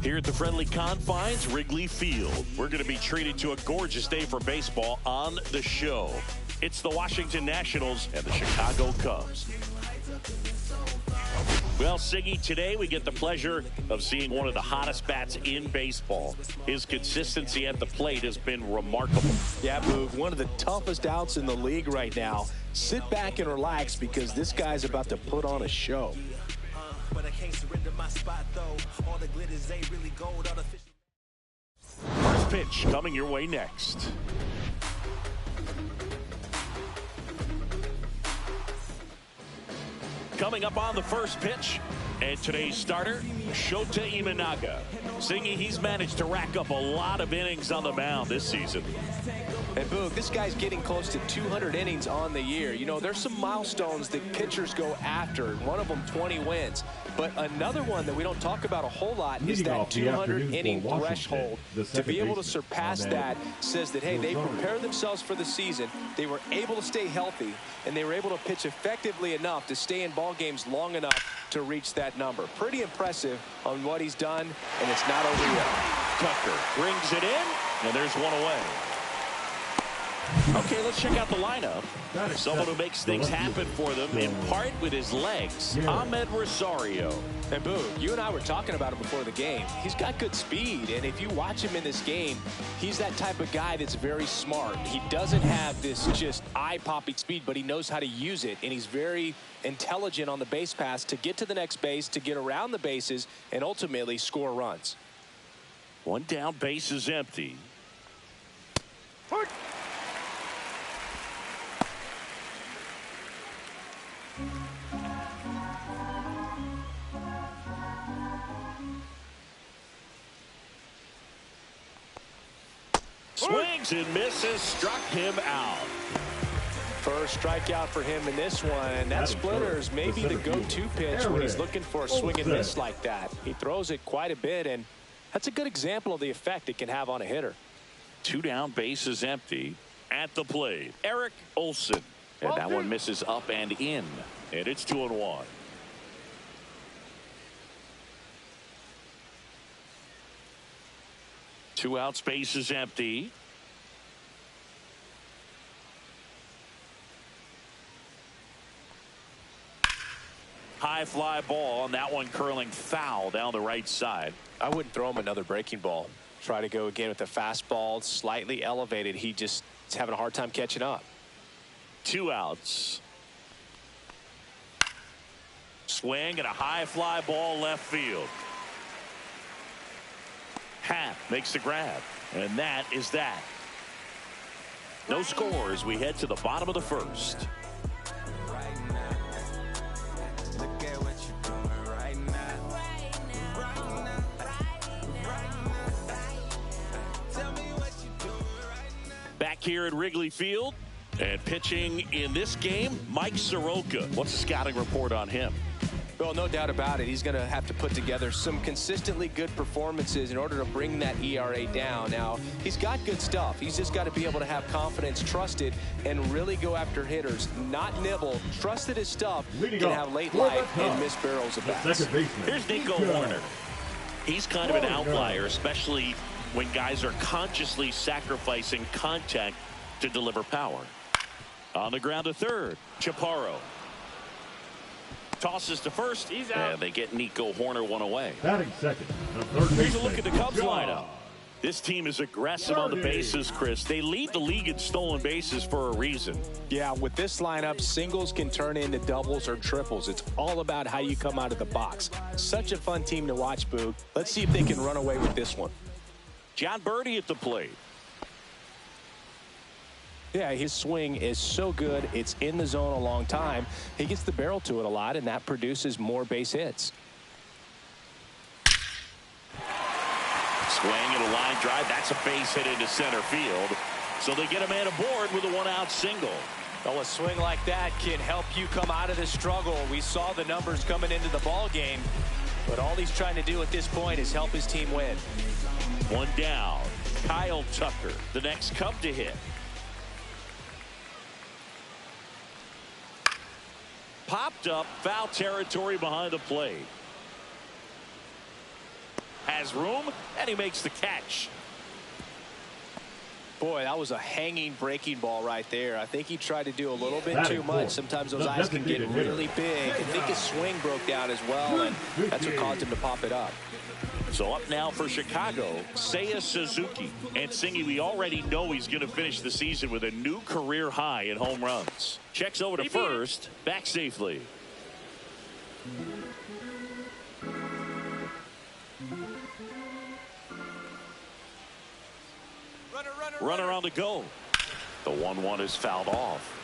Here at the friendly confines, Wrigley Field. We're going to be treated to a gorgeous day for baseball on the show. It's the Washington Nationals and the Chicago Cubs. Well, Siggy, today we get the pleasure of seeing one of the hottest bats in baseball. His consistency at the plate has been remarkable. Yeah, Boog, one of the toughest outs in the league right now. Sit back and relax because this guy's about to put on a show. But I can't surrender my spot, though. All the glitters ain't really gold. First pitch coming your way next. Coming up on the first pitch, and today's starter, Shota Imanaga. Singy, he's managed to rack up a lot of innings on the mound this season. And Boog, this guy's getting close to 200 innings on the year. You know, there's some milestones that pitchers go after. One of them, 20 wins. But another one that we don't talk about a whole lot is that 200-inning threshold. To be able to surpass that says that, hey, they prepared themselves for the season. They were able to stay healthy, and they were able to pitch effectively enough to stay in ball games long enough to reach that number. Pretty impressive on what he's done, and it's not over yet. Tucker brings it in, and there's one away. Okay, let's check out the lineup. Someone who makes things happen for them, in part with his legs, Ahmed Rosario. And Boog, you and I were talking about him before the game. He's got good speed, and if you watch him in this game, he's that type of guy that's very smart. He doesn't have this just eye-popping speed, but he knows how to use it, and he's very intelligent on the base pass to get to the next base, to get around the bases, and ultimately score runs. One down, base is empty. Swings and misses, struck him out. First strikeout for him in this one. That splitter is maybe the go-to pitch when he's looking for a swing and miss like that. He throws it quite a bit, and that's a good example of the effect it can have on a hitter. Two down, base is empty. At the plate, Eric Olson. And that one misses up and in. And it's 2-1. Two outs, base is empty. High fly ball, and that one curling foul down the right side. I wouldn't throw him another breaking ball. Try to go again with the fastball, slightly elevated. He just is having a hard time catching up. Two outs. Swing and a high fly ball left field. Happ makes the grab, and that is that. No score as we head to the bottom of the first. Back here at Wrigley Field, and pitching in this game, Mike Soroka. What's the scouting report on him? Well, no doubt about it. He's going to have to put together some consistently good performances in order to bring that ERA down. Now, he's got good stuff. He's just got to be able to have confidence, trust it, and really go after hitters. Not nibble. Trust that his stuff can have late life and miss barrels of bats. Here's Nico Warner. He's kind of an outlier, especially when guys are consciously sacrificing contact to deliver power. On the ground to third, Chaparro. Tosses to first. He's out. And they get Nico Hoerner one away. Batting second. Here's a look at the Cubs lineup. This team is aggressive on the bases, Chris. They lead the league in stolen bases for a reason. Yeah, with this lineup, singles can turn into doubles or triples. It's all about how you come out of the box. Such a fun team to watch, Boog. Let's see if they can run away with this one. John Birdie at the plate. Yeah, his swing is so good. It's in the zone a long time. He gets the barrel to it a lot, and that produces more base hits. Swing and a line drive. That's a base hit into center field. So they get a man aboard with a one-out single. Well, a swing like that can help you come out of the struggle. We saw the numbers coming into the ball game, but all he's trying to do at this point is help his team win. One down. Kyle Tucker, the next Cub to hit. Popped up, foul territory behind the plate. has room, and he makes the catch. Boy, that was a hanging breaking ball right there. I think he tried to do a little bit too much. Sometimes those eyes can get really big. I think his swing broke down as well, and that's what caused him to pop it up. So up now for Chicago, Seiya Suzuki. And Singy, we already know he's going to finish the season with a new career high in home runs. Checks over to first, back safely. Runner on the go. The 1-1 is fouled off.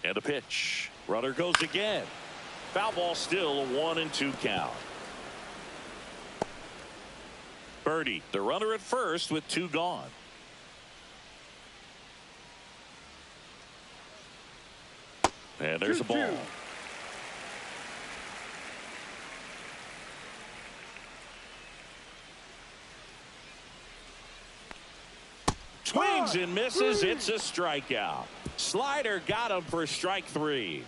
And a pitch. Runner goes again. Foul ball, still a 1-2 count. Birdie, the runner at first with 2 gone. And there's a ball. Swings and misses. It's a strikeout. Slider got him for strike 3.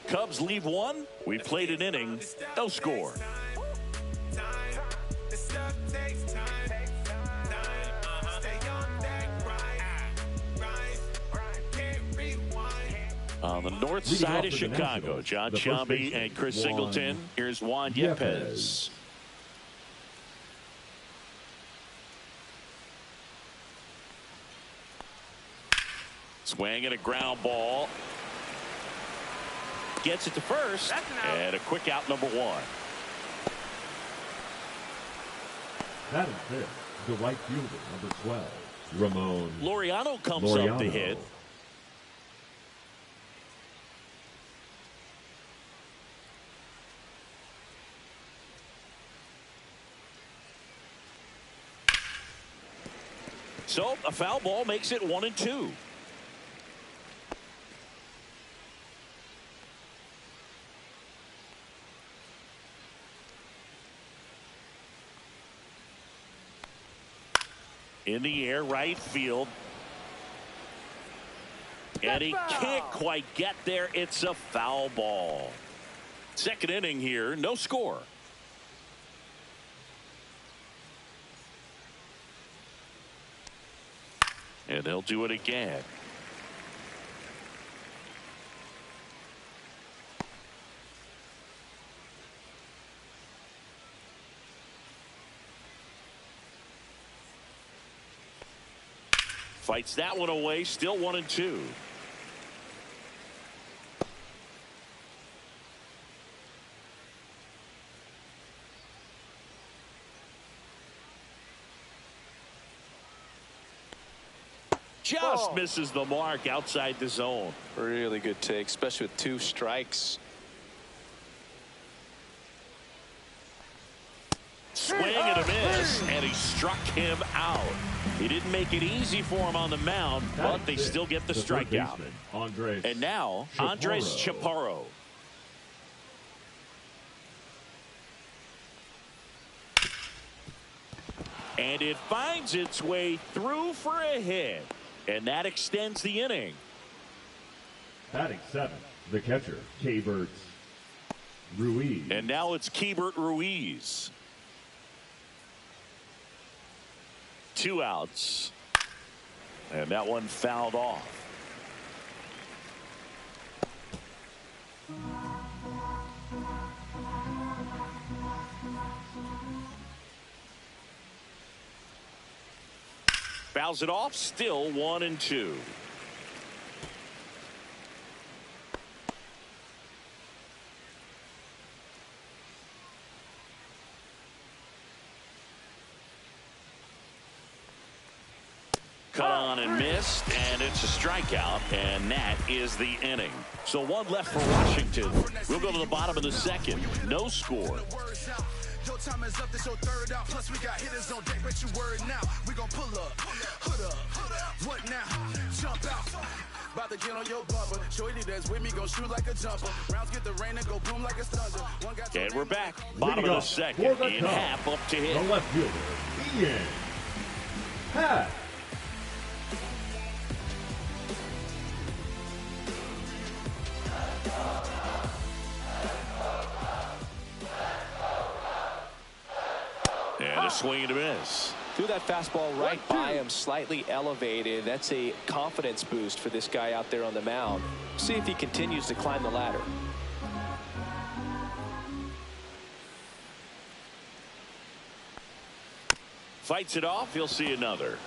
Cubs leave 1. We played an inning. No score. On the north side of Chicago, John Sciambi and Chris Singleton. Here's Juan Yepez. Swing and a ground ball. Gets it to first. And a quick out, number 1. That is fifth, the right fielder, number 12, Ramon Laureano comes up to hit. So a foul ball makes it 1-2. In the air, right field. And he can't quite get there. It's a foul ball. Second inning here, no score. And they'll do it again. Fights that one away, still 1-2. Just misses the mark outside the zone. Really good take, especially with 2 strikes. Swing and a miss, and he struck him out. He didn't make it easy for him on the mound, but they still get the strikeout. And now, Andres Chaparro. And it finds its way through for a hit. And that extends the inning. Batting 7th, the catcher, Keibert Ruiz. And now it's Keibert Ruiz. 2 outs. And that one fouled off. Fouls it off, still 1-2. Cut on and missed, and it's a strikeout, and that is the inning. So 1 left for Washington. We'll go to the bottom of the 2nd. No score. Your time is up, this your 3rd out. Plus we got hitters on deck, bet you word now. We gon' pull up, hood up, what now? Jump out, about to get on your bumper. Shorty that's with me gon' shoot like a jumper. Rounds get the rain and go boom like a thunder. And we're back, bottom of the 2nd. In half up to hit. The left fielder, Ian Happ. Swing and a miss. Threw that fastball right by him, slightly elevated. That's a confidence boost for this guy out there on the mound. See if he continues to climb the ladder. Fights it off. He'll see another.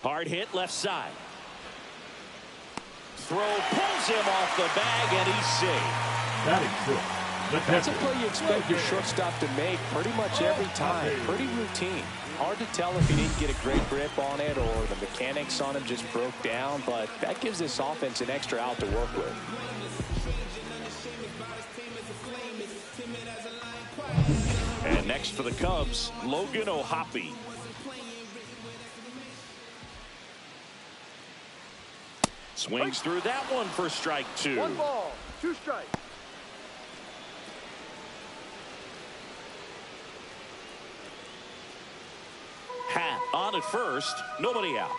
Hard hit left side. Throw pulls him off the bag, and he's safe. That is good. That's a play you expect your shortstop to make pretty much every time. Pretty routine. Hard to tell if he didn't get a great grip on it or the mechanics on him just broke down, but that gives this offense an extra out to work with. And next for the Cubs, Logan O'Hoppe. Swings through that one for strike 2. 1 ball, 2 strikes. Hat on at first, nobody out.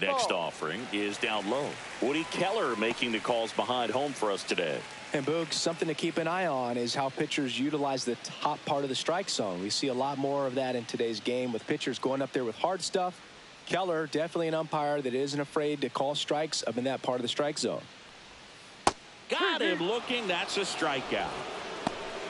Next offering is down low. Woody Keller making the calls behind home for us today. And Boog, something to keep an eye on is how pitchers utilize the top part of the strike zone. We see a lot more of that in today's game with pitchers going up there with hard stuff. Keller, definitely an umpire that isn't afraid to call strikes up in that part of the strike zone. Got him looking. That's a strikeout.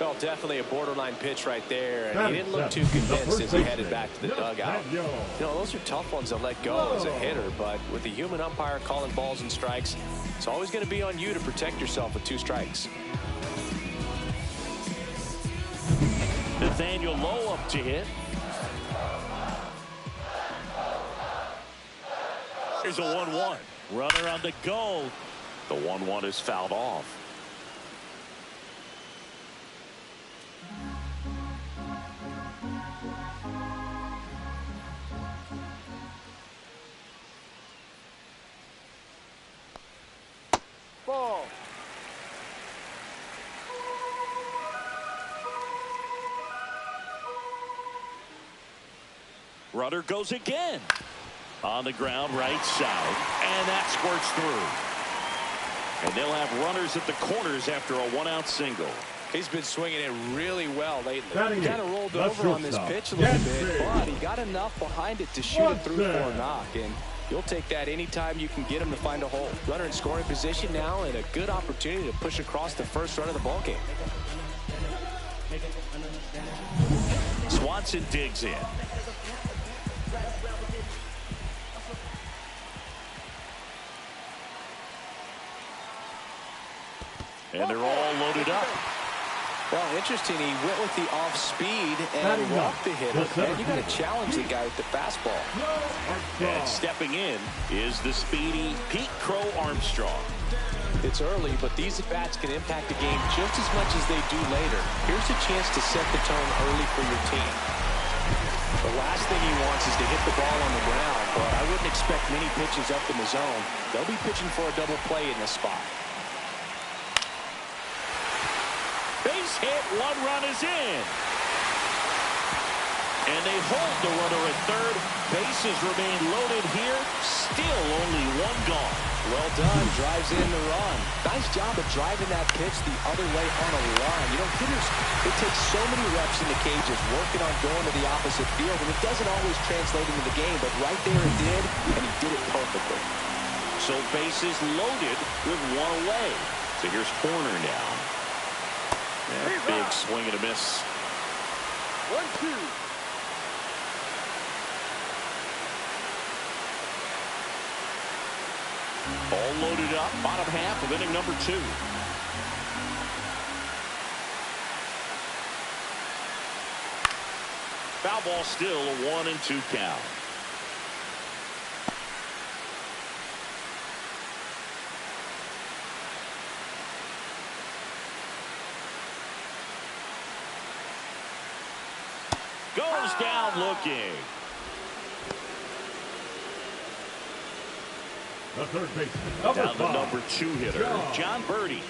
Well, definitely a borderline pitch right there, and he didn't look too convinced as he headed back to the dugout. You know, those are tough ones to let go as a hitter, but with the human umpire calling balls and strikes, it's always going to be on you to protect yourself with 2 strikes. Nathaniel Lowe up to hit. Here's a 1-1. Runner on the go. The 1-1 is fouled off. Ball. Runner goes again. On the ground right side. And that squirts through. And they'll have runners at the corners after a 1-out single. He's been swinging it really well lately. He kind of rolled over on this pitch a little bit, but he got enough behind it to shoot it through for a knock. And you'll take that anytime you can get him to find a hole. Runner in scoring position now and a good opportunity to push across the first run of the ballgame. Swanson digs in. And they're all loaded up. Well, interesting. He went with the off speed and walked the hitter. Man, you got to challenge the guy with the fastball. And stepping in is the speedy Pete Crow Armstrong. It's early, but these at-bats can impact the game just as much as they do later. Here's a chance to set the tone early for your team. The last thing he wants is to hit the ball on the ground, but I wouldn't expect many pitches up in the zone. They'll be pitching for a double play in this spot. Base hit, 1 run is in. And they hold the runner at third. Bases remain loaded here. Still only 1 gone. Well done. Drives in the run. Nice job of driving that pitch the other way on a run. You know, hitters, it takes so many reps in the cages working on going to the opposite field, and it doesn't always translate into the game, but right there it did, and he did it perfectly. So bases loaded with 1 away. So here's Horner now. That big swing and a miss. 1-2. All loaded up, bottom half of inning number 2. Foul ball still, a 1-2 count. Goes down looking. The third baseman, Down the number 2 hitter, John Birdie.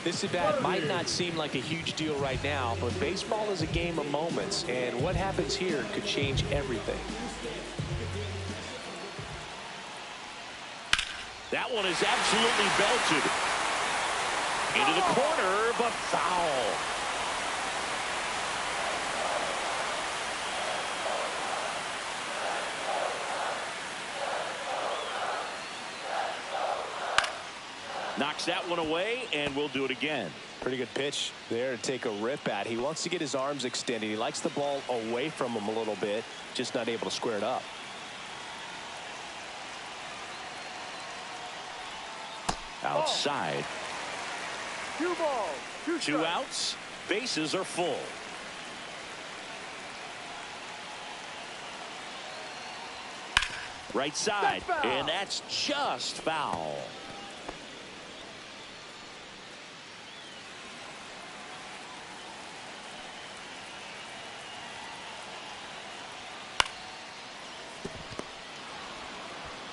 This at bat might not seem like a huge deal right now, but baseball is a game of moments, and what happens here could change everything. That one is absolutely belted into the corner, but foul. Knocks that one away, and we'll do it again. Pretty good pitch there to take a rip at. He wants to get his arms extended. He likes the ball away from him a little bit, just not able to square it up. Outside. 2 balls, 2 2 strikes. outs. Bases are full. Right side, That's foul. and that's just foul.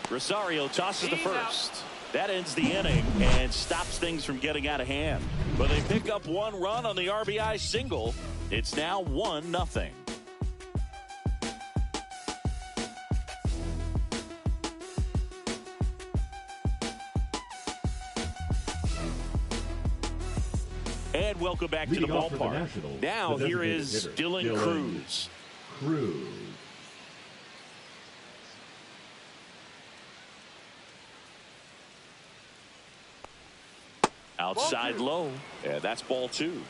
Rosario tosses the first. That ends the inning and stops things from getting out of hand. But they pick up 1 run on the RBI single. It's now 1-0. And welcome back to the ballpark. Now here is Dylan Cruz. Outside low. Yeah, that's ball 2.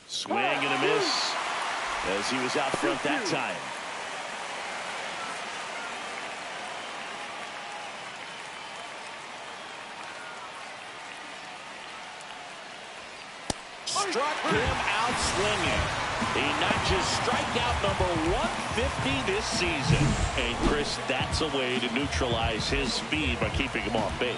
Swing and a miss as he was out front that time. Struck him out swinging. He notches strikeout number 150 this season. And Chris, that's a way to neutralize his speed by keeping him off base.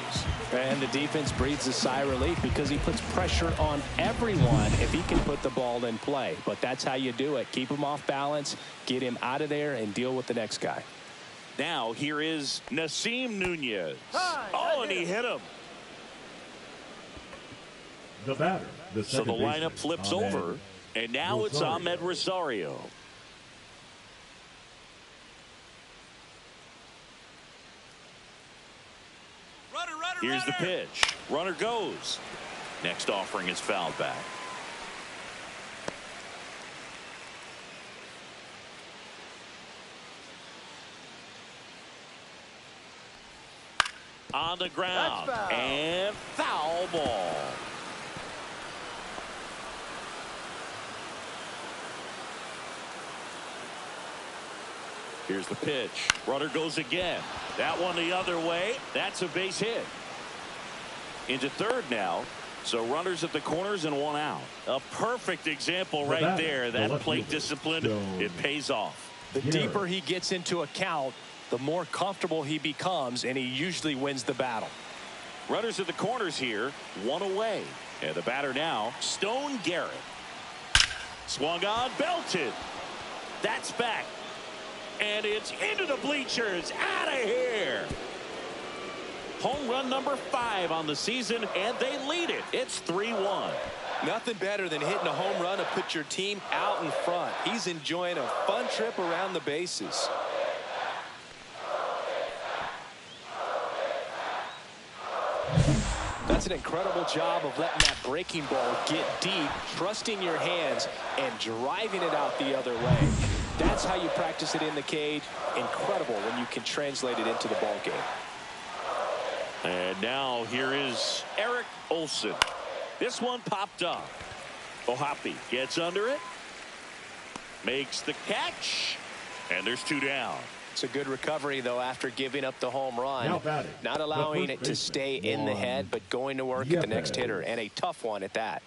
And the defense breathes a sigh of relief because he puts pressure on everyone if he can put the ball in play. But that's how you do it. Keep him off balance, get him out of there, and deal with the next guy. Now here is Nasim Nunez. And he hit him. The batter. So the lineup flips over, and now it's Ahmed Rosario. Here's the pitch. Runner goes. Next offering is fouled back. On the ground. And foul ball. Here's the pitch. Runner goes again. That one the other way. That's a base hit. Into third now. So runners at the corners and 1 out. A perfect example right there. That plate discipline, it pays off. The deeper he gets into a count, the more comfortable he becomes, and he usually wins the battle. Runners at the corners here. 1 away. And the batter now, Stone Garrett. Swung on, belted. That's back. And it's into the bleachers. Out of here. Home run number 5 on the season, and they lead it. It's 3-1. Nothing better than hitting a home run to put your team out in front. He's enjoying a fun trip around the bases. That's an incredible job of letting that breaking ball get deep, trusting your hands, and driving it out the other way. That's how you practice it in the cage. Incredible when you can translate it into the ball game. And now here is Eric Olson. This one popped up. Ohapi gets under it. Makes the catch. And there's 2 down. It's a good recovery, though, after giving up the home run. Not allowing it to stay in the head, but going to work at the next hitter. And a tough one at that.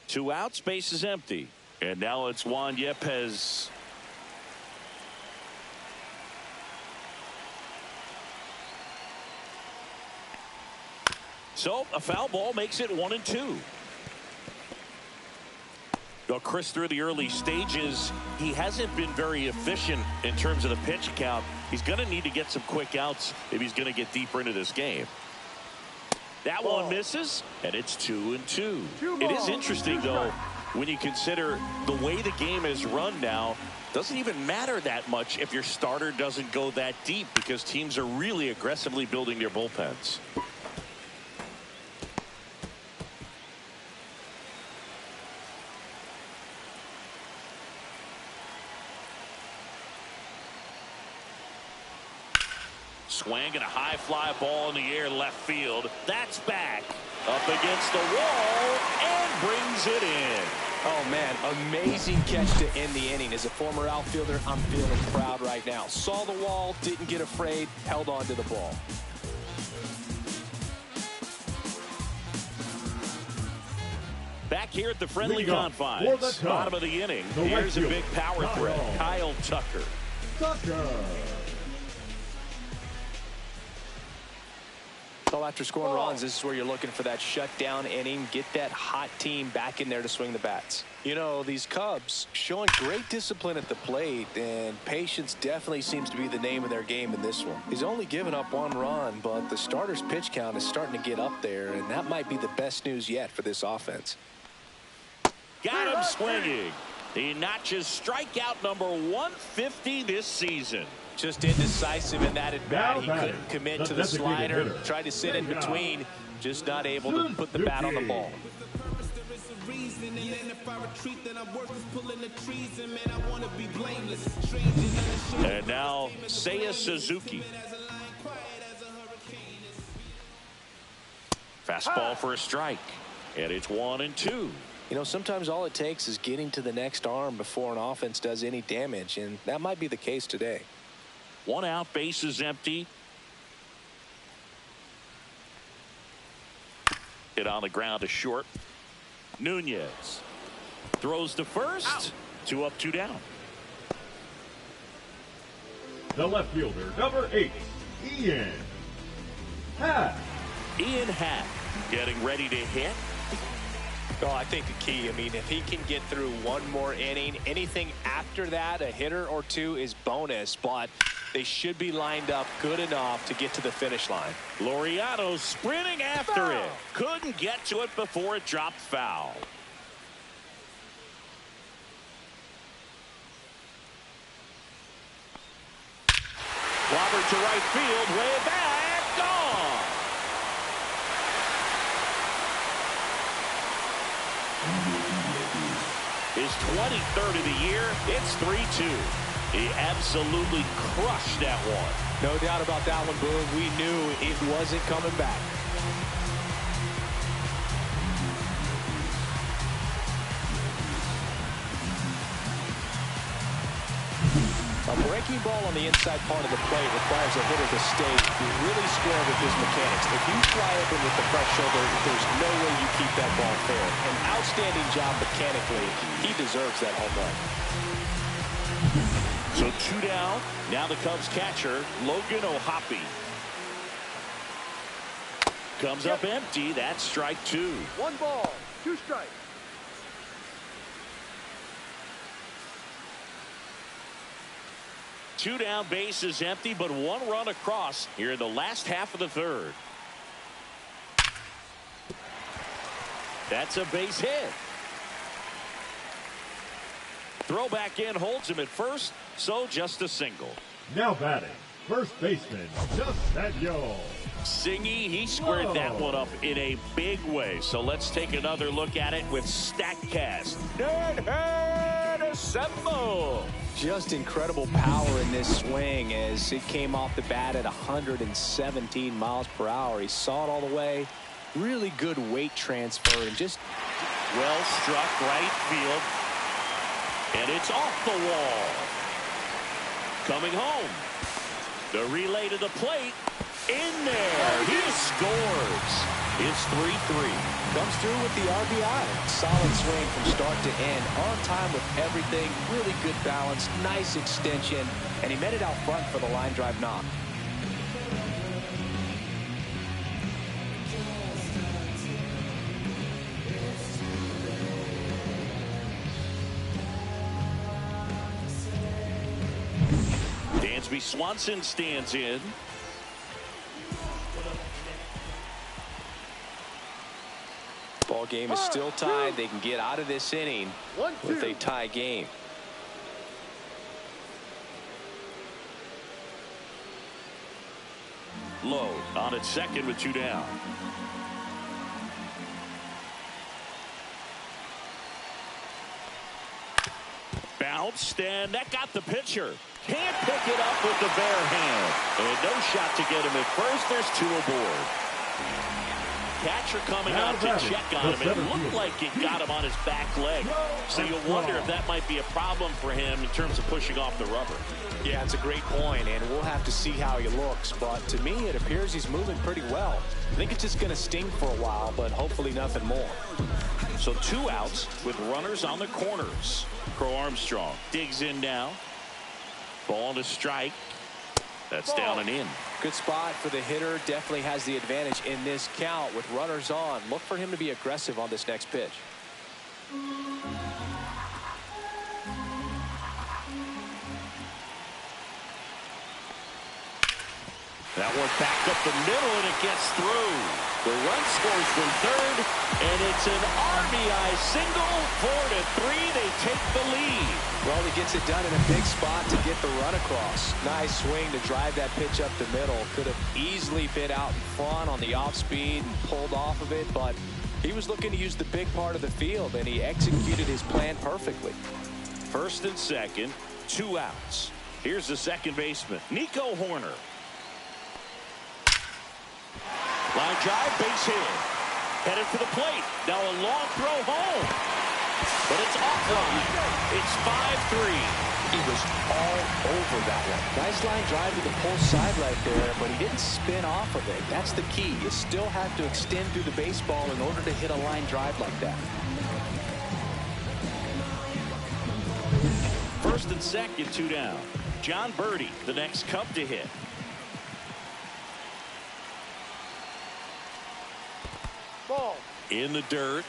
2 outs, base is empty. And now it's Juan Yepez. So a foul ball makes it 1-2. Well, Chris, through the early stages, he hasn't been very efficient in terms of the pitch count. He's going to need to get some quick outs if he's going to get deeper into this game. That one misses, and it's 2-2. It is interesting, though, when you consider the way the game is run now. Doesn't even matter that much if your starter doesn't go that deep, because teams are really aggressively building their bullpens. Swing and a high fly ball in the air left field. That's back up against the wall and brings it in. Oh, man, amazing catch to end the inning. As a former outfielder, I'm feeling proud right now. Saw the wall, didn't get afraid, held on to the ball. Back here at the friendly confines, bottom of the inning, here's a big power threat, Kyle Tucker. So after scoring runs, this is where you're looking for that shutdown inning. Get that hot team back in there to swing the bats. You know, these Cubs showing great discipline at the plate, and patience definitely seems to be the name of their game in this one. He's only given up 1 run, but the starter's pitch count is starting to get up there, and that might be the best news yet for this offense. Got him swinging. He notches strikeout number 150 this season. Just indecisive in that at bat. He couldn't commit to the slider. Tried to sit in between. Just not able to put the bat on the ball. And now Seiya Suzuki. Fastball for a strike. And it's 1-2. You know, sometimes all it takes is getting to the next arm before an offense does any damage, and that might be the case today. 1 out, base is empty. Hit on the ground to short. Nunez throws to first. Out. 2 up, 2 down. The left fielder, number 8, Ian Happ. Ian Happ getting ready to hit. Oh, I think the key, I mean, if he can get through 1 more inning, anything after that, a hitter or 2 is bonus, but they should be lined up good enough to get to the finish line. Laureano sprinting after it. Couldn't get to it before it dropped foul. Robert to right field, way back, gone. His 23rd of the year. It's 3-2. He absolutely crushed that one. No doubt about that one, Boone. We knew it wasn't coming back. A breaking ball on the inside part of the plate requires a hitter to stay really square with his mechanics. If you fly open with the fresh shoulder, there's no way you keep that ball fair. An outstanding job mechanically. He deserves that home run. So 2 down. Now the Cubs catcher, Logan O'Hoppe. Comes up empty. That's strike 2. 1 ball, 2 strikes. Two down, base is empty, but 1 run across here in the last half of the 3rd. That's a base hit. Throw back in holds him at first, so just a single. Now batting, first baseman, Justin Singy, he squared that one up in a big way. So let's take another look at it with StatCast. Nerd assemble. Just incredible power in this swing as it came off the bat at 117 miles per hour. He saw it all the way. Really good weight transfer and just well struck right field. And it's off the wall. Coming home. The relay to the plate. In there. He scores. It's 3-3. Comes through with the RBI. Solid swing from start to end. On time with everything. Really good balance. Nice extension. And he met it out front for the line drive knock. Dansby Swanson stands in. Ball game is still tied. They can get out of this inning with a tie game. Low on at second with 2 down. Bounced, and that got the pitcher. Can't pick it up with the bare hand. And no shot to get him at first. There's 2 aboard. Catcher coming out to check on him. It looked like it got him on his back leg. So you wonder if that might be a problem for him in terms of pushing off the rubber. Yeah, it's a great point, and we'll have to see how he looks. But to me, it appears he's moving pretty well. I think it's just going to sting for a while, but hopefully nothing more. So 2 outs with runners on the corners. Crow Armstrong digs in now. Ball to strike. That's down and in. Good spot for the hitter. Definitely has the advantage in this count with runners on. Look for him to be aggressive on this next pitch. That one back up the middle, and it gets through. The run scores from third, and it's an RBI single. 4-3. They take the lead. Well, he gets it done in a big spot to get the run across. Nice swing to drive that pitch up the middle. Could have easily been out in front on the off speed and pulled off of it, but he was looking to use the big part of the field, and he executed his plan perfectly. First and second, 2 outs. Here's the second baseman, Nico Horner. Line drive, base hit. Headed for the plate. Now a long throw home. But it's offline. It's 5-3. He was all over that one. Nice line drive to the pull side right there, but he didn't spin off of it. That's the key. You still have to extend through the baseball in order to hit a line drive like that. First and second, 2 down. John Birdie, the next Cub to hit. Ball. In the dirt.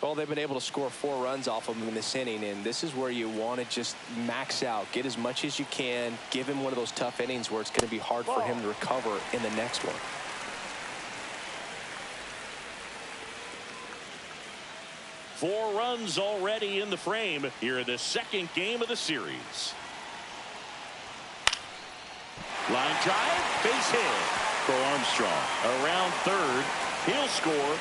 Well, they've been able to score 4 runs off of him in this inning, and this is where you want to just max out, get as much as you can, give him one of those tough innings where it's going to be hard for him to recover in the next one. Four runs already in the frame here in the second game of the series. Line drive, base hit. Crow Armstrong around third. He'll score.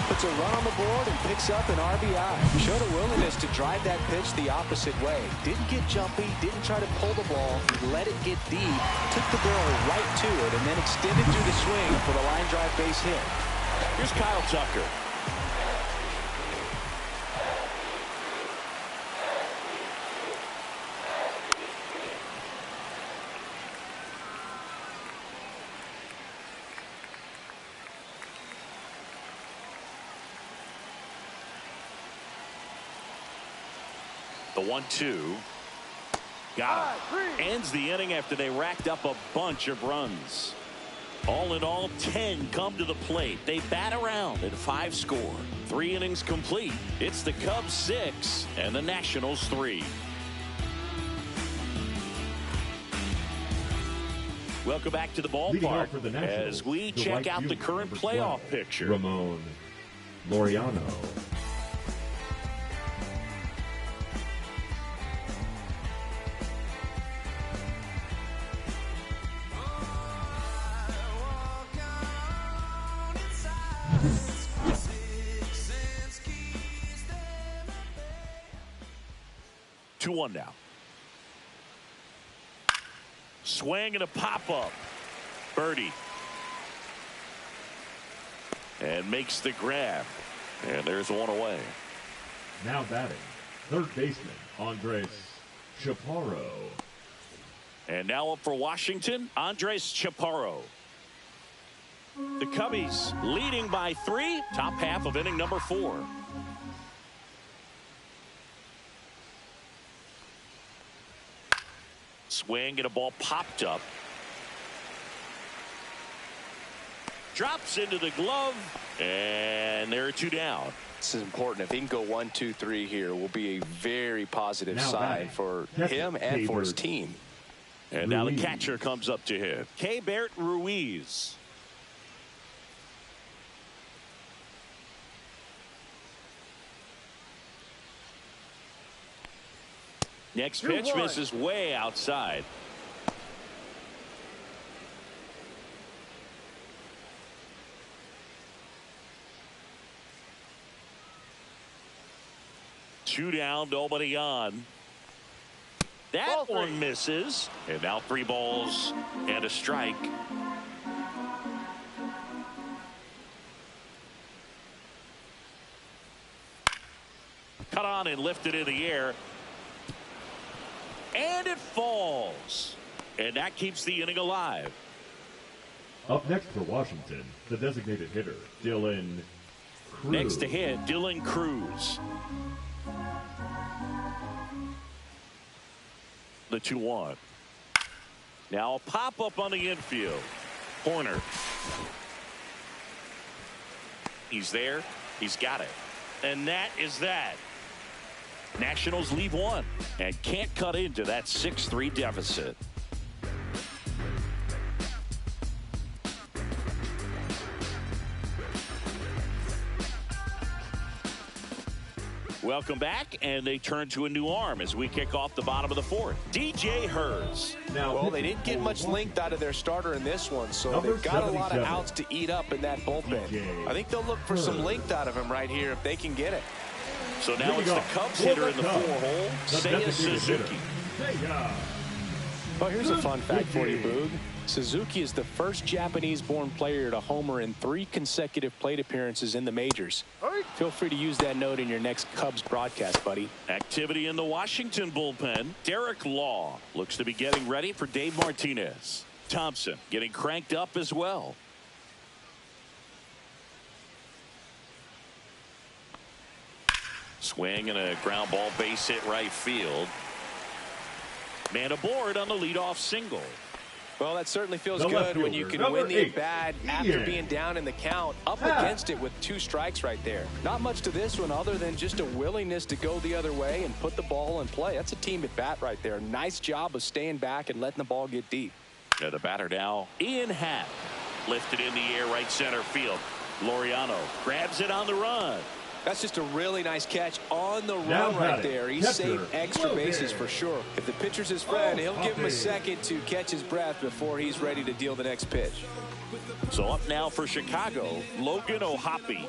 Puts a run on the board and picks up an RBI. Showed a willingness to drive that pitch the opposite way. Didn't get jumpy, didn't try to pull the ball, let it get deep, took the barrel right to it, and then extended through the swing for the line drive base hit. Here's Kyle Tucker. The 1-2. Got him. Ends the inning after they racked up a bunch of runs. All in all, 10 come to the plate. They bat around at 5 score. 3 innings complete. It's the Cubs 6 and the Nationals 3. Welcome back to the ballpark as we check out the current playoff picture. Ramon Laureano. One now. Swing and a pop-up. Birdie. And makes the grab. And there's one away. Now batting, third baseman Andres Chaparro. And now up for Washington, Andres Chaparro. The Cubbies leading by 3. Top half of inning number 4. Swing and a ball popped up. Drops into the glove, and there are 2 down. This is important. If he can go 1, 2, 3 here, will be a very positive sign for him and for his team. And now the catcher comes up to him. Keibert Ruiz. Next pitch misses way outside. Two down, nobody on. That one misses. And now 3 balls and a strike. Cut on and lifted in the air. And it falls. And that keeps the inning alive. Up next for Washington, the designated hitter, Dylan Cruz. Next to hit, Dylan Cruz. The 2-1. Now a pop-up on the infield. Corner. He's there. He's got it. And that is that. Nationals leave 1 and can't cut into that 6-3 deficit. Welcome back, and they turn to a new arm as we kick off the bottom of the 4th. DJ Hurts. Well, they didn't get much length out of their starter in this one, so they've got a lot of outs to eat up in that bullpen. I think they'll look for some length out of him right here if they can get it. So now it's the Cubs hitter in the 4-hole, Seiya Suzuki. Well, here's a fun fact for you, Boog. Suzuki is the first Japanese-born player to homer in 3 consecutive plate appearances in the majors. Feel free to use that note in your next Cubs broadcast, buddy. Activity in the Washington bullpen. Derek Law looks to be getting ready for Dave Martinez. Thompson getting cranked up as well. Swing and a ground ball base hit right field. Man aboard on the leadoff single. Well, that certainly feels good when you can win the at-bat after being down in the count, up against it with 2 strikes right there. Not much to this one other than just a willingness to go the other way and put the ball in play. That's a team at-bat right there. Nice job of staying back and letting the ball get deep. Yeah, the batter now, Ian Happ. Lifted in the air, right center field. Laureano grabs it on the run. That's just a really nice catch on the run right there. He saved extra bases for sure. If the pitcher's his friend, he'll give him a second to catch his breath before he's ready to deal the next pitch. So up now for Chicago, Logan O'Hoppe.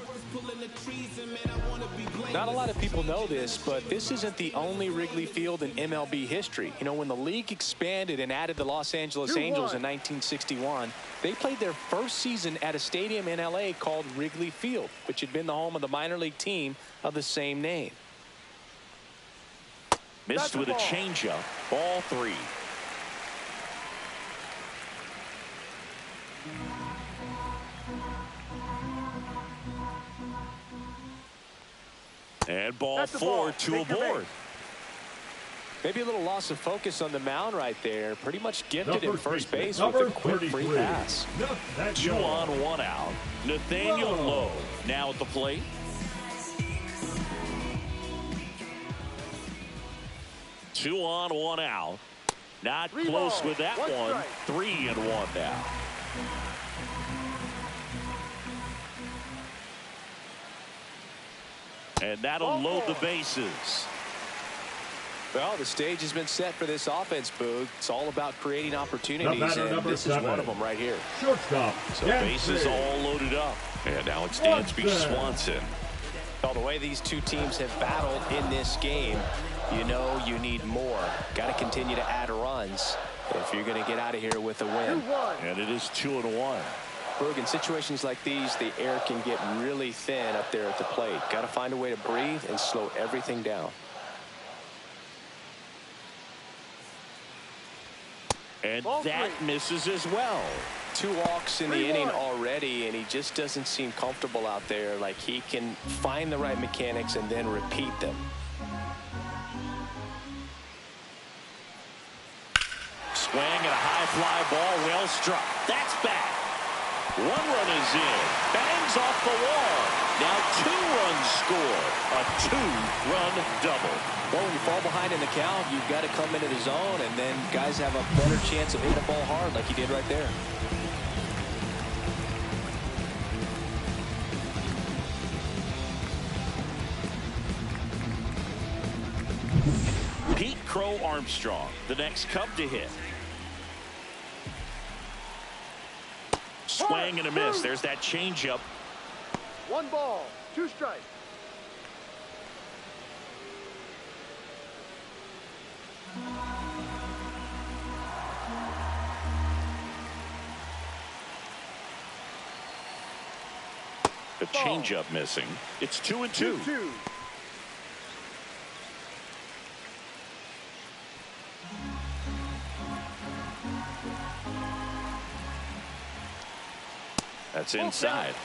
Not a lot of people know this, but this isn't the only Wrigley Field in MLB history. You know, when the league expanded and added the Los Angeles Angels in 1961, they played their first season at a stadium in LA called Wrigley Field, which had been the home of the minor league team of the same name. Missed with a changeup. Ball 3. And ball 4, 2 aboard. Maybe a little loss of focus on the mound right there. Pretty much gifted at first base with a quick free pass. 2 on, 1 out. Nathaniel Lowe now at the plate. Two on, 1 out. Not close with that one. 3 and 1 now. And that'll load the bases. Well, the stage has been set for this offense, Boog. It's all about creating opportunities, and this is one of them right here. Shortstop. So bases all loaded up. And now it's Dansby Swanson. Well, the way these two teams have battled in this game, you know you need more. Got to continue to add runs if you're going to get out of here with a win. And it is 2 and 1. Berg, in situations like these, the air can get really thin up there at the plate. Got to find a way to breathe and slow everything down. And that misses as well. 2 walks in the inning already, and he just doesn't seem comfortable out there. Like he can find the right mechanics and then repeat them. swing and a high fly ball, well struck. That's back. 1 run is in. Bangs off the wall. Now 2 runs score. A 2-run double. Well, when you fall behind in the count, you've got to come into the zone, and then guys have a better chance of hitting the ball hard like he did right there. Pete Crow Armstrong, the next Cub to hit. Swing and a miss. There's that changeup. 1 ball, 2 strikes. The changeup missing. It's 2-2. 2-2. That's inside.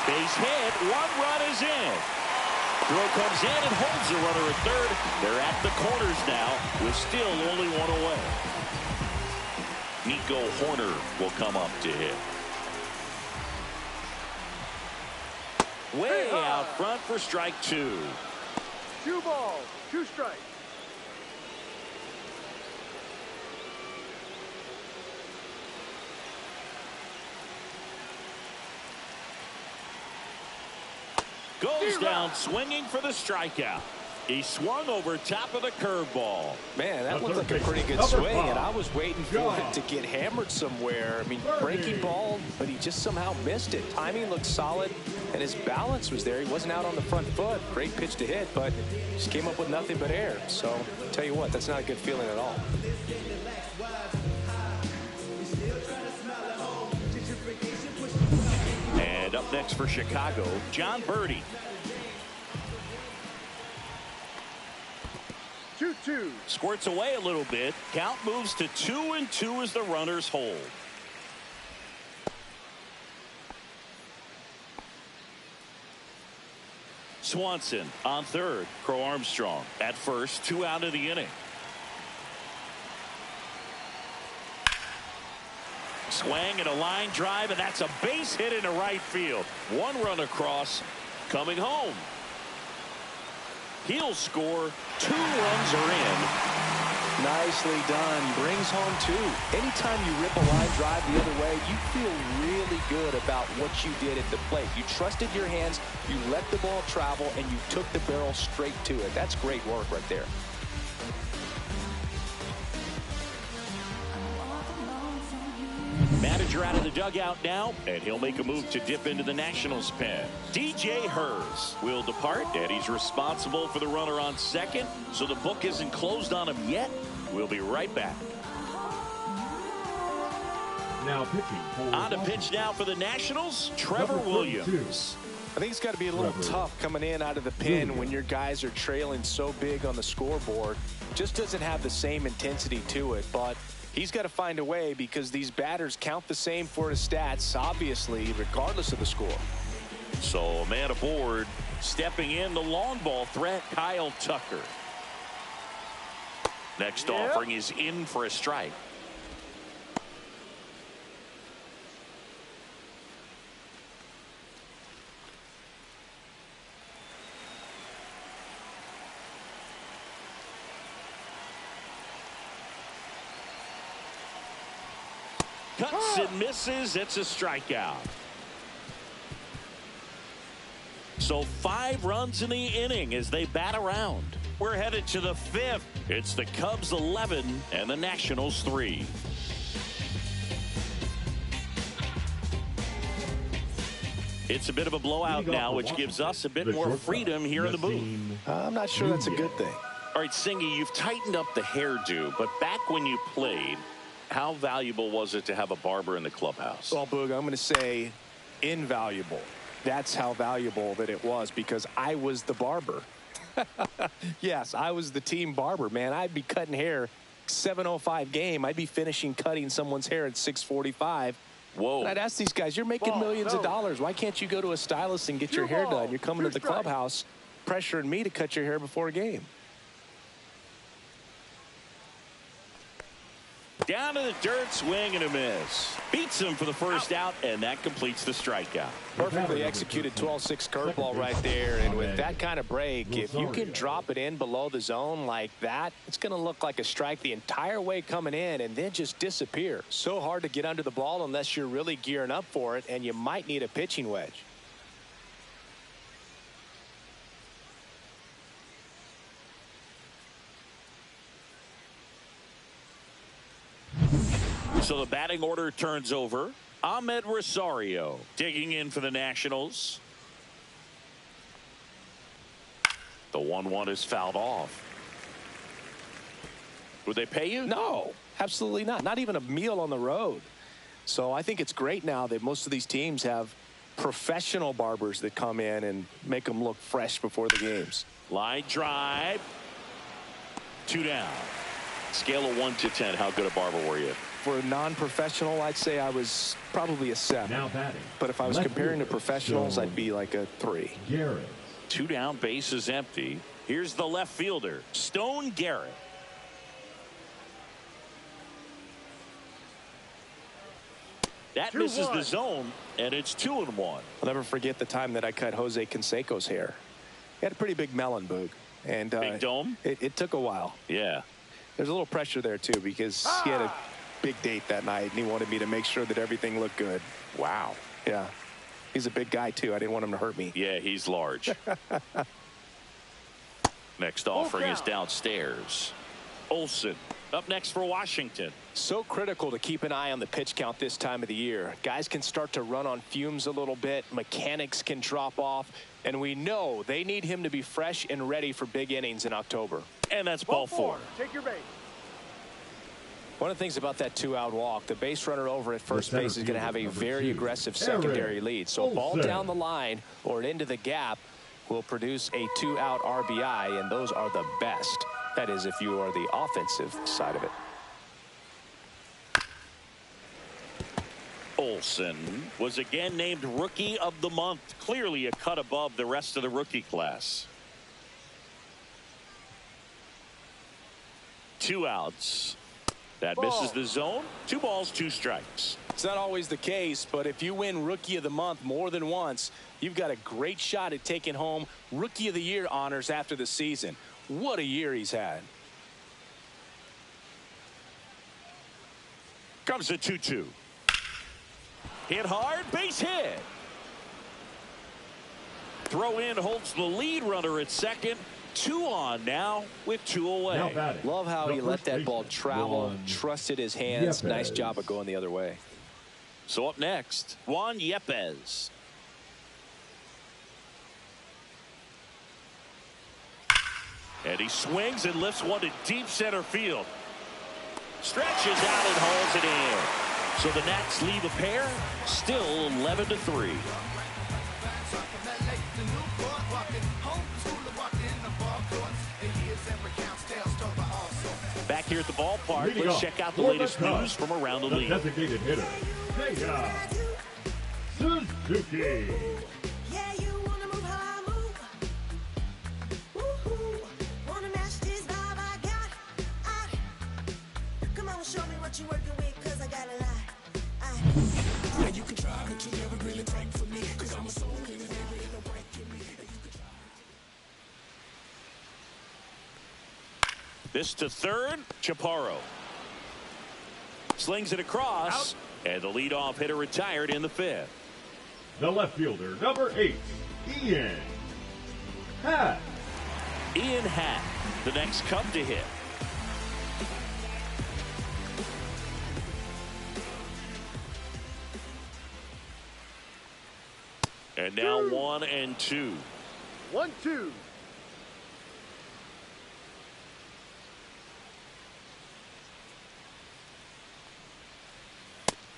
Base hit. 1 run is in. Throw comes in and holds the runner at third. They're at the corners now with still only 1 away. Nico Horner will come up to hit. Way out front for strike 2. 2 balls, 2 strikes. Goes down swinging for the strikeout. He swung over top of the curveball. Man, that looked like a pretty good swing, and I was waiting for it to get hammered somewhere. I mean, breaking ball, but he just somehow missed it. Timing looked solid, and his balance was there. He wasn't out on the front foot. Great pitch to hit, but just came up with nothing but air. So, I'll tell you what, that's not a good feeling at all. And up next for Chicago, John Birdie. 2-2. Squirts away a little bit. Count moves to 2-2 as the runners hold. Swanson on third. Crow Armstrong at first. 2 out of the inning. Swing and a line drive, and that's a base hit into right field. 1 run across, coming home. He'll score. 2 runs are in. Nicely done. Brings home 2. Anytime you rip a line drive the other way, you feel really good about what you did at the plate. You trusted your hands, you let the ball travel, and you took the barrel straight to it. That's great work right there. Manager out of the dugout now, and he'll make a move to dip into the Nationals pen. DJ Hers will depart, and he's responsible for the runner on second, so the book isn't closed on him yet. We'll be right back. Now pitching for on to pitch now for the Nationals, Trevor Williams. I think it's got to be a little tough coming in out of the pen when your guys are trailing so big on the scoreboard. Just doesn't have the same intensity to it, but he's got to find a way because these batters count the same for his stats, obviously, regardless of the score. So a man aboard, stepping in, the long ball threat, Kyle Tucker. Next offering is in for a strike. Cuts and misses. It's a strikeout. So 5 runs in the inning as they bat around. We're headed to the 5th. It's the Cubs 11 and the Nationals 3. It's a bit of a blowout now, which gives us a bit more freedom here in the booth. I'm not sure that's a good thing. All right, Singy, you've tightened up the hairdo, but back when you played, how valuable was it to have a barber in the clubhouse? Well, Boog, I'm going to say invaluable. That's how valuable that it was because I was the barber. Yes, I was the team barber, man. I'd be cutting hair 7:05 game, I'd be finishing cutting someone's hair at 6:45. Whoa. And I'd ask these guys, you're making millions of dollars. Why can't you go to a stylist and get your hair done? You're coming to the clubhouse pressuring me to cut your hair before a game. Down to the dirt, swing and a miss. Beats him for the first out, and that completes the strikeout. Perfectly executed 12-6 curveball right there. And with that kind of break, if you can drop it in below the zone like that, it's going to look like a strike the entire way coming in and then just disappear. So hard to get under the ball unless you're really gearing up for it, and you might need a pitching wedge. So the batting order turns over. Ahmed Rosario digging in for the Nationals. The 1-1 is fouled off. Would they pay you? No, absolutely not. Not even a meal on the road. So I think it's great now that most of these teams have professional barbers that come in and make them look fresh before the games. Line drive. 2 down. Scale of 1 to 10. How good a barber were you? For a non-professional, I'd say I was probably a 7. Now batting. But if I was comparing to professionals, I'd be like a 3. Garrett. 2 down, base is empty. Here's the left fielder, Stone Garrett. That misses the zone, and it's 2-1. I'll never forget the time that I cut Jose Canseco's hair. He had a pretty big melon, Boog. And big dome? It took a while. Yeah. There's a little pressure there, too, because he had a big date that night, and he wanted me to make sure that everything looked good. Wow. Yeah. He's a big guy, too. I didn't want him to hurt me. Yeah, he's large. Next offering is downstairs. Olsen up next for Washington. So critical to keep an eye on the pitch count this time of the year. Guys can start to run on fumes a little bit. Mechanics can drop off. And we know they need him to be fresh and ready for big innings in October. And that's ball 4. Take your base. One of the things about that 2-out walk, the base runner over at first base is going to have a very aggressive secondary lead. So a ball down the line or into the gap will produce a 2-out RBI, and those are the best. That is, if you are the offensive side of it. Olsen was again named Rookie of the Month. Clearly a cut above the rest of the rookie class. 2 outs. That misses the zone. 2 balls, 2 strikes. It's not always the case, but if you win Rookie of the Month more than once, you've got a great shot at taking home Rookie of the Year honors after the season. What a year he's had. Comes the 2-2. Hit hard, base hit. Throw in holds the lead runner at second. 2 on now with 2 away. Love how he let that ball travel, trusted his hands. Nice job of going the other way. So up next, Juan Yepez. And he swings and lifts one to deep center field. Stretches out and hauls it in. So the Nats leave a pair, still 11-3. Back here at the ballpark, let's check out the latest news from around the league. Designated hitter, Seiya Suzuki. This to third, Chaparro. Slings it across, and the leadoff hitter retired in the 5th. The left fielder, number 8, Ian Happ. Ian Happ, the next Cub to hit. And now 1-2. 1-2.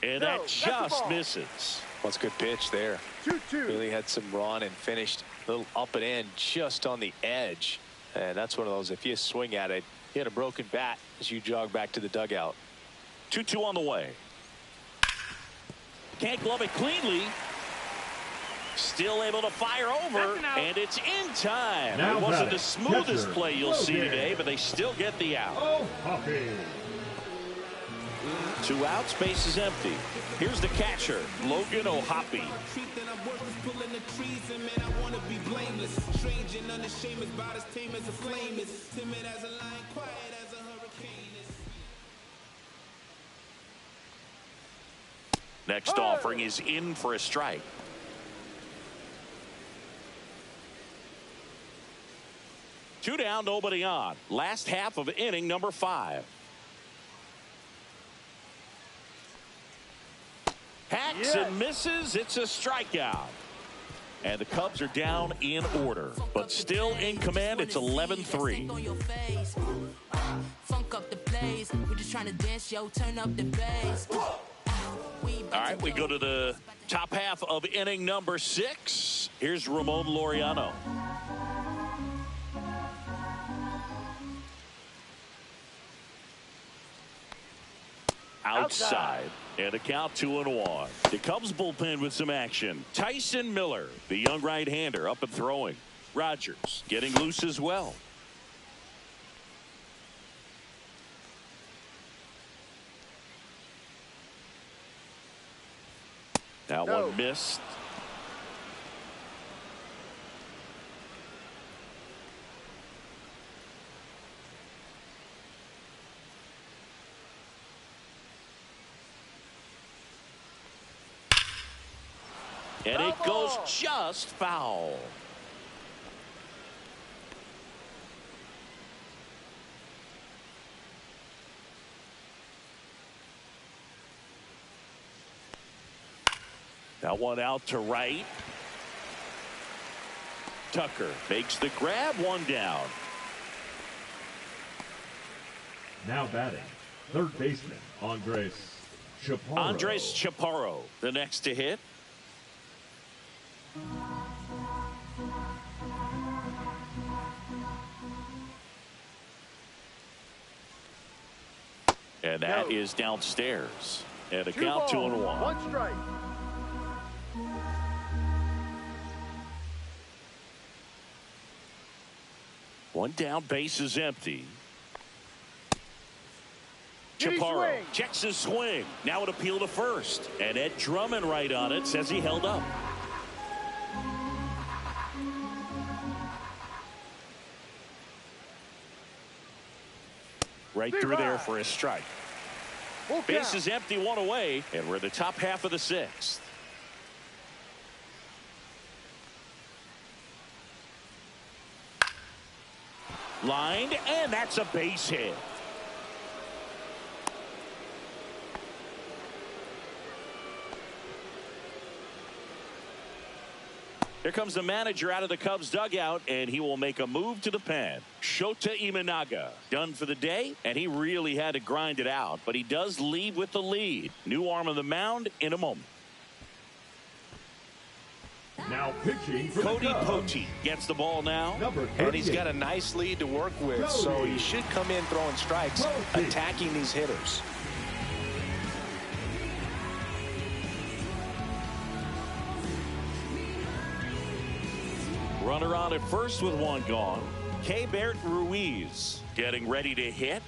And that just misses. What's a good pitch there. 2-2. Really had some run and finished a little up and in just on the edge. And that's one of those, if you swing at it, He had a broken bat as you jog back to the dugout. 2-2 on the way. Can't glove it cleanly. Still able to fire over, and it's in time. Now it wasn't batting, the smoothest catcher, play you'll see Logan. today, but they still get the out. Oh, Hoppy. 2 outs, base is empty. Here's the catcher, Logan O'Hoppe. Next offering is in for a strike. Two down, nobody on. Last half of inning number 5. Hacks and misses. It's a strikeout. And the Cubs are down in order, but still in command. It's 11-3. Funk up the plays. We're just trying to dance, yo. Turn up the bass. All right, we go to the top half of inning number 6. Here's Ramon Laureano. Outside. And a count 2-1. The Cubs bullpen with some action. Tyson Miller, the young right-hander, up and throwing. Rogers getting loose as well. That one missed. And it goes just foul. That one out to right. Tucker makes the grab, one down. Now batting, third baseman, Andres Chaparro. Andres Chaparro, the next to hit. And that is downstairs. And a count 2-1. 1 strike. One down, base is empty. Chaparro checks his swing. Now an appeal to first. And Ed Drummond right on it, says he held up. Right through there for a strike. Base is empty, one away, and we're in the top half of the 6th. Lined, and that's a base hit. Here comes the manager out of the Cubs dugout, and he will make a move to the pen. Shota Imanaga done for the day, and he really had to grind it out, but he does leave with the lead. New arm on the mound in a moment. Now pitching for Cody the Cubs, Pote gets the ball now. number And he's 38. got a nice lead to work with, so he should come in throwing strikes, attacking these hitters. Runner on at first with one gone. Keibert Ruiz getting ready to hit.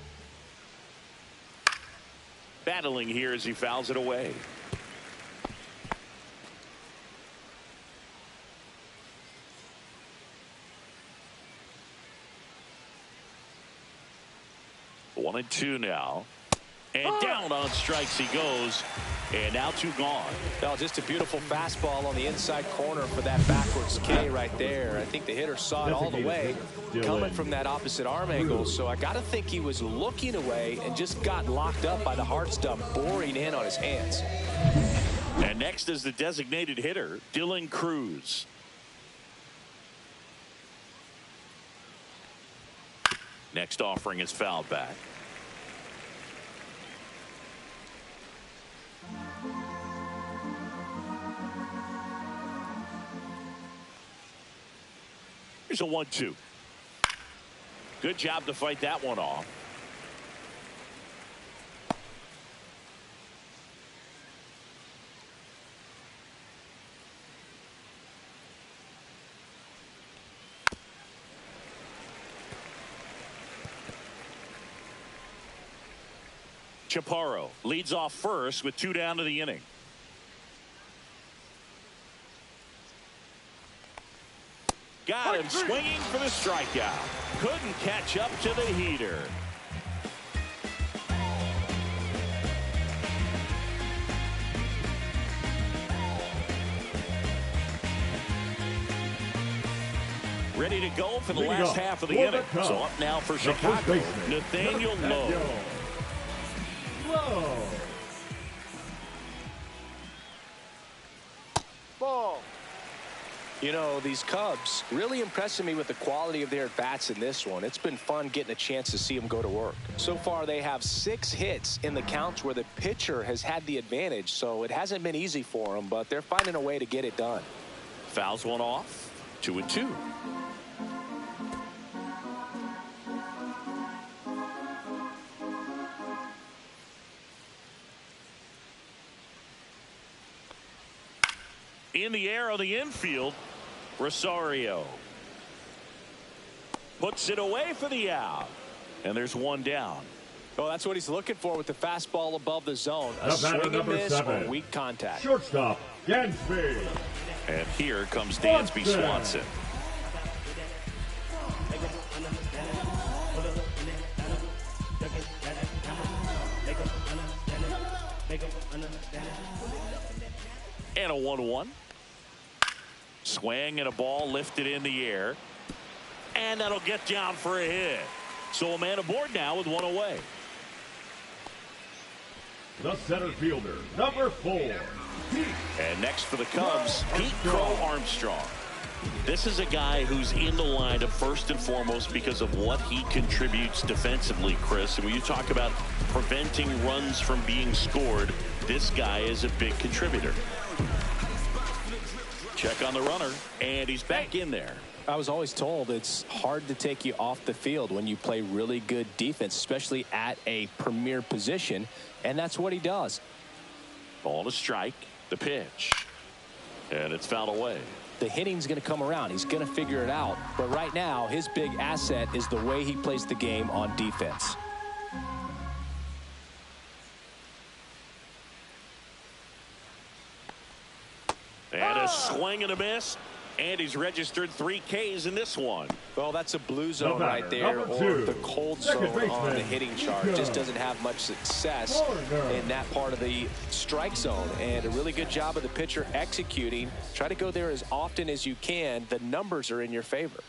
Battling here as he fouls it away. One and two now. And down on strikes he goes. And now 2 gone. Well, just a beautiful fastball on the inside corner for that backwards K right there. I think the hitter saw it all the way coming from that opposite arm angle. So I got to think he was looking away and just got locked up by the hard stuff boring in on his hands. And next is the designated hitter, Dylan Cruz. Next offering is fouled back. Here's a 1-2. Good job to fight that one off. Chaparro leads off first with 2 down to the inning. Got him swinging for the strikeout. Couldn't catch up to the heater. Ready to go for the last half of the inning. So up now for Chicago, Nathaniel Lowe. Ball. You know, these Cubs really impressing me with the quality of their bats in this one. It's been fun getting a chance to see them go to work. So far, they have 6 hits in the counts where the pitcher has had the advantage, so it hasn't been easy for them, but they're finding a way to get it done. Fouls one off. 2-2. In the air on the infield, Rosario puts it away for the out, and there's 1 down. Well, that's what he's looking for with the fastball above the zone. A swing and miss or weak contact. Shortstop, Dansby. And here comes Dansby Swanson. And a 1-1. Swing and a ball lifted in the air. And that'll get down for a hit. So a man aboard now with 1 away. The center fielder, number 4. And next for the Cubs, Pete Crow Armstrong. This is a guy who's in the lineup first and foremost because of what he contributes defensively, Chris. And when you talk about preventing runs from being scored, this guy is a big contributor. Check on the runner, and he's back in there. I was always told it's hard to take you off the field when you play really good defense, especially at a premier position, and that's what he does. Ball to strike, the pitch, and it's fouled away. The hitting's going to come around. He's going to figure it out, but right now his big asset is the way he plays the game on defense. And a swing and a miss. And he's registered 3 Ks in this one. Well, that's a blue zone right there, or the cold zone on the hitting chart. Just doesn't have much success in that part of the strike zone. And a really good job of the pitcher executing. Try to go there as often as you can. The numbers are in your favor.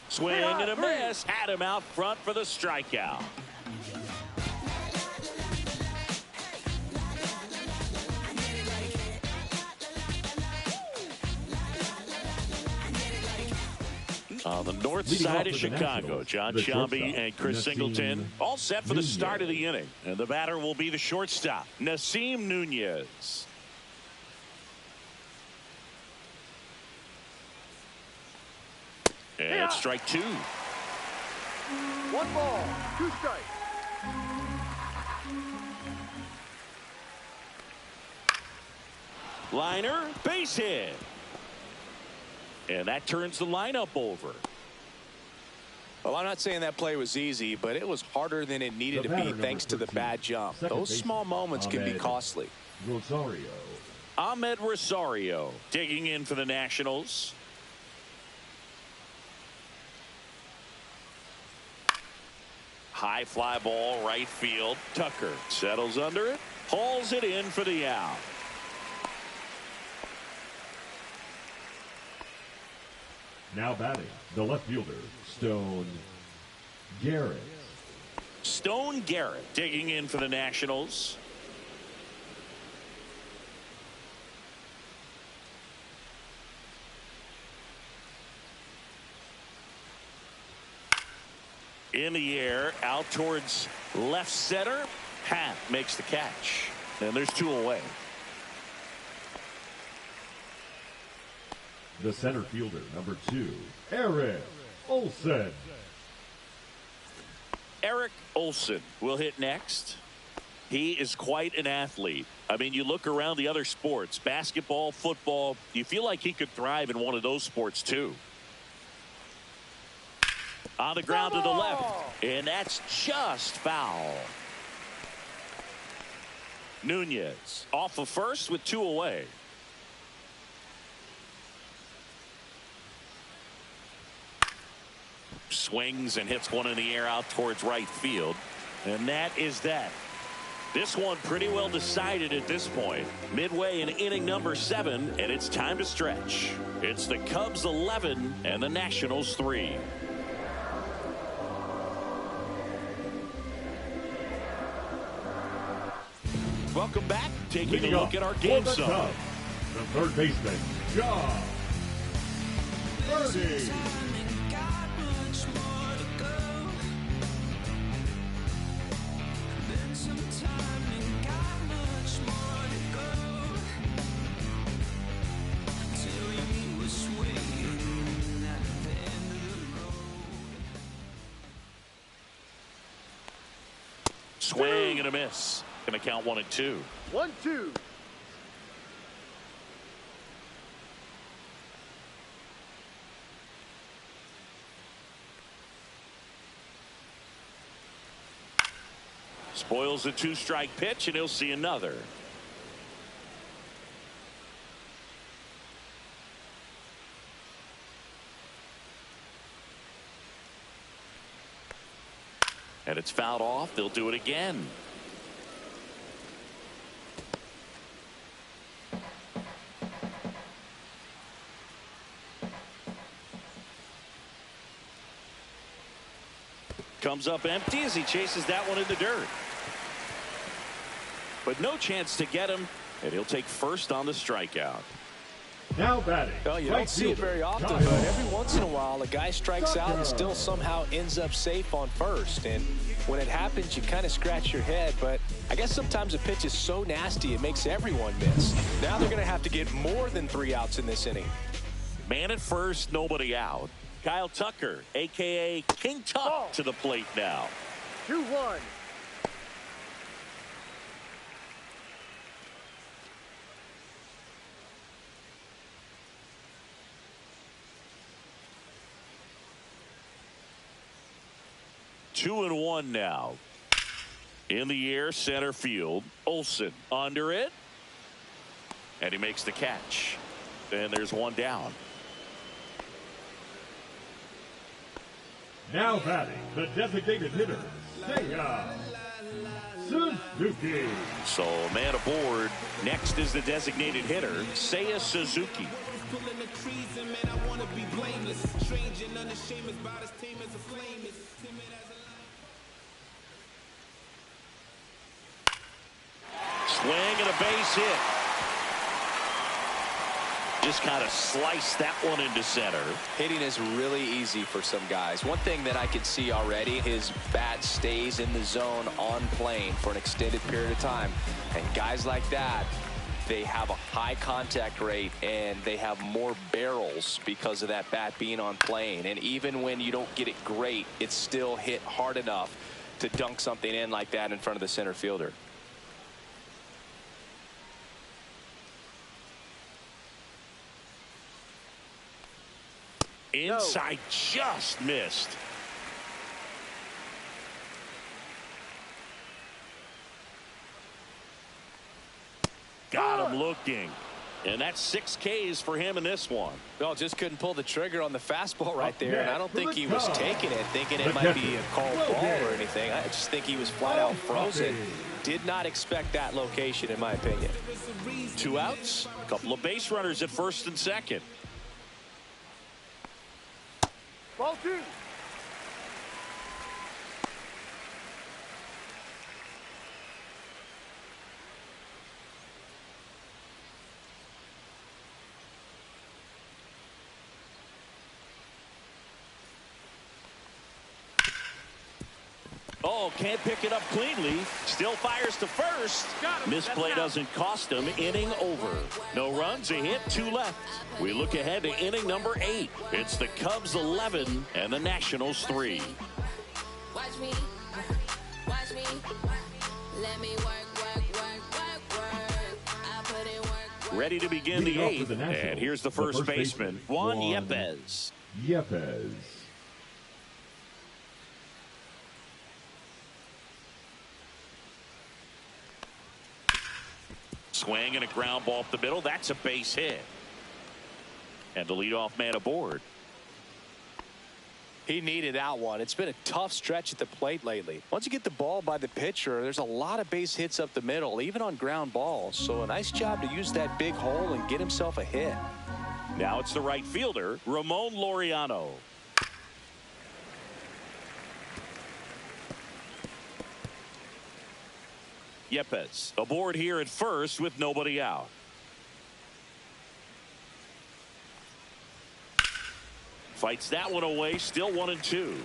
Swing and a miss. Had him out front for the strikeout. On the north side of Chicago, John Sciambi and Chris Singleton all set for the start of the inning. And the batter will be the shortstop, Nasim Nunez. And strike 2. 1 ball, 2 strikes. Liner, base hit. And that turns the lineup over. Well, I'm not saying that play was easy, but it was harder than it needed to be thanks to the bad jump. Those small moments can be costly. Rosario. Ahmed Rosario digging in for the Nationals. High fly ball, right field. Tucker settles under it, hauls it in for the out. Now batting, the left fielder, Stone Garrett. Stone Garrett digging in for the Nationals. In the air, out towards left center. Pat makes the catch. And there's 2 away. The center fielder, number 2, Eric Olsen. Eric Olsen will hit next. He is quite an athlete. I mean, you look around the other sports, basketball, football, you feel like he could thrive in one of those sports too. On the ground to the left, and that's just foul. Nunez off of first with 2 away. Swings and hits one in the air out towards right field. And that is that. This one pretty well decided at this point. Midway in inning number 7, and it's time to stretch. It's the Cubs 11 and the Nationals 3. Welcome back. Taking a look at our game zone. The third baseman, John Birdie. Swing and a miss. Going to count 1-2. 1-2. Spoils a 2-strike pitch, and he'll see another. And it's fouled off. They'll do it again. Comes up empty as he chases that one in the dirt. But no chance to get him, and he'll take first on the strikeout. Now batting. Well, you don't see it very often, but every once in a while a guy strikes out and still somehow ends up safe on first. And when it happens, you kind of scratch your head. But I guess sometimes a pitch is so nasty it makes everyone miss. Now they're going to have to get more than 3 outs in this inning. Man at first, nobody out. Kyle Tucker, a.k.a. King Tuck, to the plate now. 2-1. Two and 1 now. In the air, center field. Olsen under it. And he makes the catch. And there's one down. Now batting, the designated hitter, Seiya Suzuki. So a man aboard. Next is the designated hitter, Seiya Suzuki. Swing and a base hit. Just kind of sliced that one into center. Hitting is really easy for some guys. One thing that I can see already, his bat stays in the zone on plane for an extended period of time. And guys like that, they have a high contact rate and they have more barrels because of that bat being on plane. And even when you don't get it great, it's still hit hard enough to dunk something in like that in front of the center fielder. Inside, just missed. Got him looking. And that's 6 Ks for him in this one. Well, just couldn't pull the trigger on the fastball right there. And I don't think he was taking it, thinking it might be a called ball or anything. I just think he was flat out frozen. Did not expect that location, in my opinion. 2 outs. A couple of base runners at first and second. Ball 2. Oh, can't pick it up cleanly. Still fires to first. Misplay doesn't cost him. Inning over. No runs, a hit, 2 left. We look ahead to inning number 8. It's the Cubs 11 and the Nationals 3. Watch me, let me work. I put in work. Ready to begin the 8th, and here's the first baseman, Juan Yepez. Swing and a ground ball up the middle. That's a base hit. And the leadoff man aboard. He needed that one. It's been a tough stretch at the plate lately. Once you get the ball by the pitcher, there's a lot of base hits up the middle, even on ground balls. So a nice job to use that big hole and get himself a hit. Now it's the right fielder, Ramon Laureano. Yepez aboard here at first with nobody out. Fights that one away, still 1-2.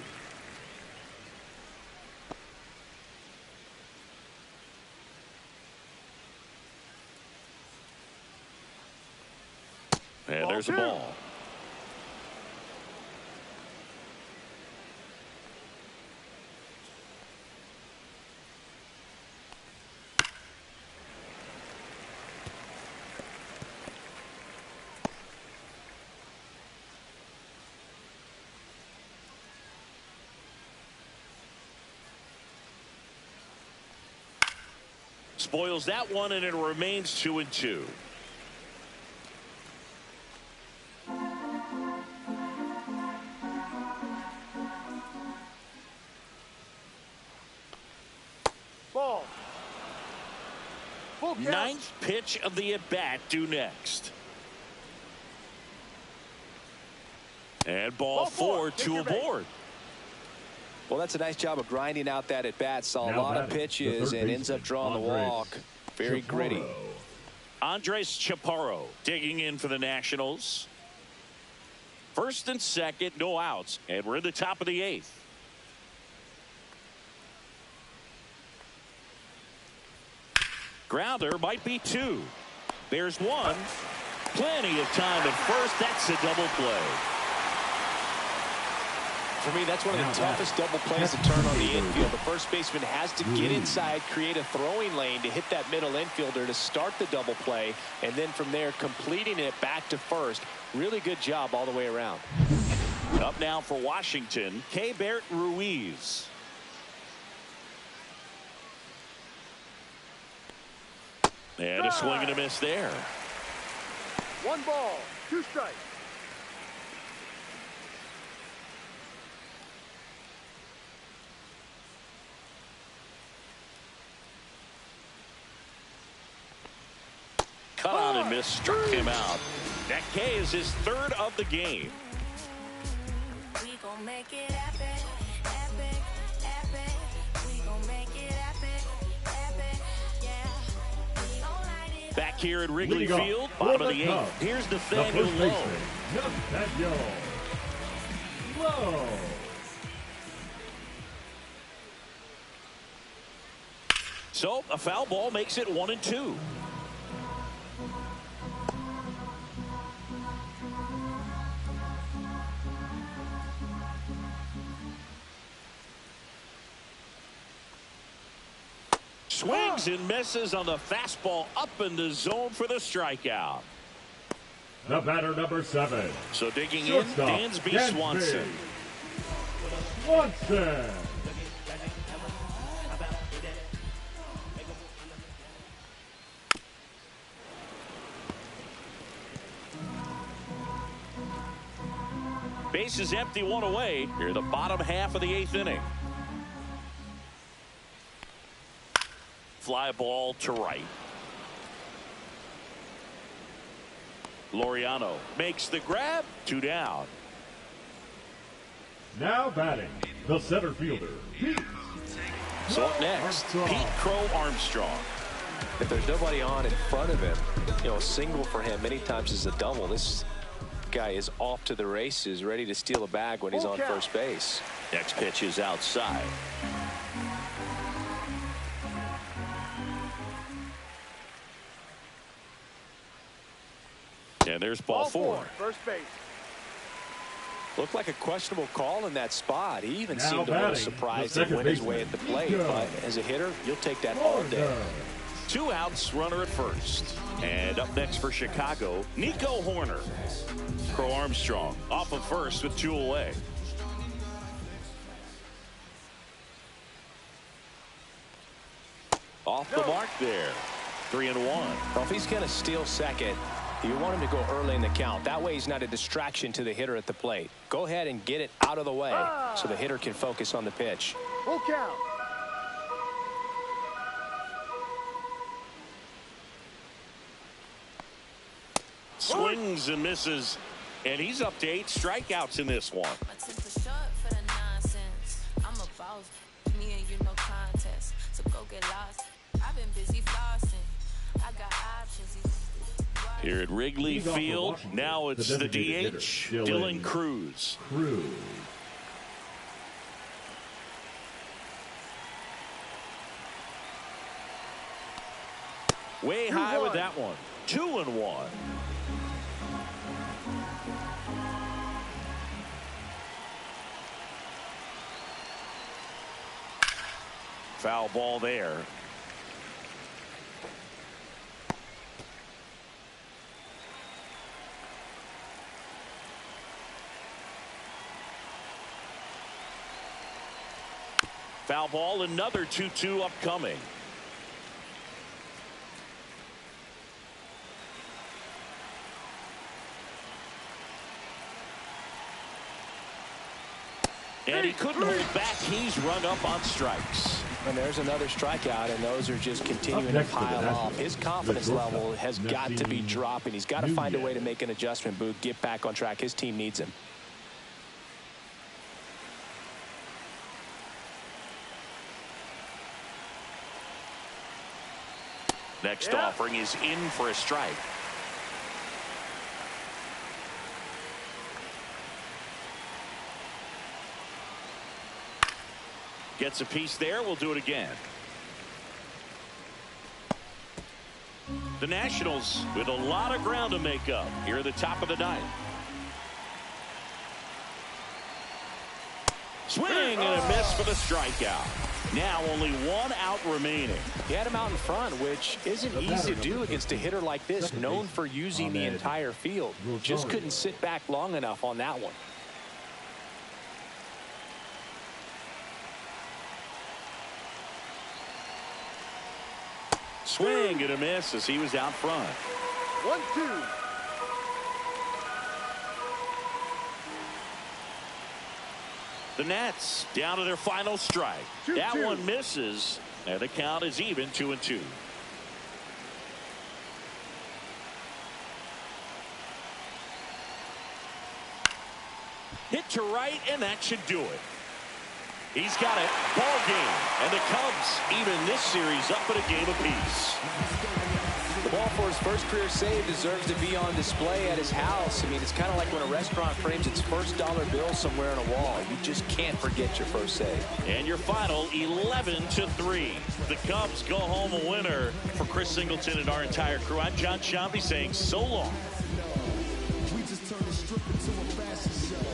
And there's the ball. Spoils that one, and it remains 2-2. Ball. Full count. 9th pitch of the at-bat due next. And ball 4, 2 aboard. Well, that's a nice job of grinding out that at-bat. Saw a lot of pitches and ends up drawing the walk. Very gritty. Andres Chaparro digging in for the Nationals. First and second, no outs. And we're in the top of the 8th. Grounder might be 2. There's 1. Plenty of time at first. That's a double play. For me, that's one of the toughest double plays to turn on the infield. The first baseman has to get inside, create a throwing lane to hit that middle infielder to start the double play, and then from there completing it back to first. Really good job all the way around. Up now for Washington, Keibert Ruiz. And a swing and a miss there. 1 ball, 2 strikes. Cut on and miss, struck him out. That K is his 3rd of the game. We gon' make it epic, epic, epic. We gon' make it epic, epic, yeah. We gon' light it. Back here at Wrigley Field, bottom of the 8th. Here's Nathaniel Lowe. So a foul ball makes it 1-2. Swings and misses on the fastball up in the zone for the strikeout. The batter, number 7. So digging in, Dansby Swanson. Base is empty, 1 away. Here, the bottom half of the 8th inning. Fly ball to right. Laureano makes the grab. 2 down. Now batting, the center fielder, Pete. So up next, Pete Crow Armstrong. If there's nobody on in front of him, you know, a single for him many times is a double. This guy is off to the races, ready to steal a bag when he's on first base. Next pitch is outside. And there's ball four. First base. Looked like a questionable call in that spot. He even Now seemed a little batting, surprised the to win his way second at the plate. But as a hitter, you'll take that all day. 2 outs, runner at first. And up next for Chicago, Nico Horner. Crow Armstrong off of first with 2 away. Off the mark there. 3-1. Well, if he's going to steal second, you want him to go early in the count. That way he's not a distraction to the hitter at the plate. Go ahead and get it out of the way so the hitter can focus on the pitch. Full count. Swings and misses. And he's up to 8 strikeouts in this one. My temper short for the nonsense. I'm a boss. Me and you no contest. So go get lost. I've been busy flossing. I got options. Here at Wrigley Field, now it's the DH, Dylan Cruz. Way high with that one. 2-1. Foul ball there. Foul ball, another 2-2 upcoming. And he couldn't hold back. He's rung up on strikes. And there's another strikeout, and those are just continuing to pile off. His confidence level has got to be dropping. He's got to find a way to make an adjustment, Boog, get back on track. His team needs him. Next offering is in for a strike. Gets a piece there. We'll do it again. The Nationals with a lot of ground to make up here at the top of the ninth. Swing and a miss for the strikeout. Now only 1 out remaining. He had him out in front, which isn't easy to do against a hitter like this, known for using the entire field. Just couldn't sit back long enough on that one. Swing and a miss as he was out front. 1-2. The Nats down to their final strike. That one misses, and the count is even 2-2. Hit to right, and that should do it. He's got it. Ball game. And the Cubs even this series up at a game apiece. The ball for his first career save deserves to be on display at his house. I mean, it's kind of like when a restaurant frames its first dollar bill somewhere on a wall. You just can't forget your first save. And your final 11-3. The Cubs go home a winner. For Chris Singleton and our entire crew, I'm John Shambi saying so long. We just turned the strip into a fashion show.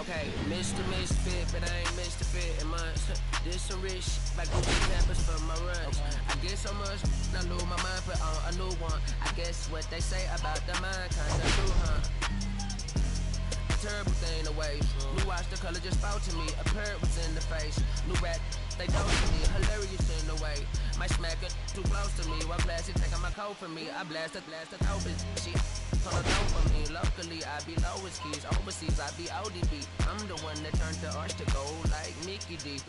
Okay, Mr. Misfit, but I ain't Mr. Fit in months. This some rich like Gucci campus for my runs. I get so much, I lose my mind, put on a new one. I guess what they say about the mind kinda true, huh? A terrible thing away. New watch, the color just spoke to me. A bird was in the face. New rap, they don't to me. Hilarious in the way. My smack it too close to me. One classic taking my coat from me. I blasted open. She on the dope for me. Locally, I be lowest keys. Overseas, I be ODB. I'm the one that turned the arch to gold like Mickey D.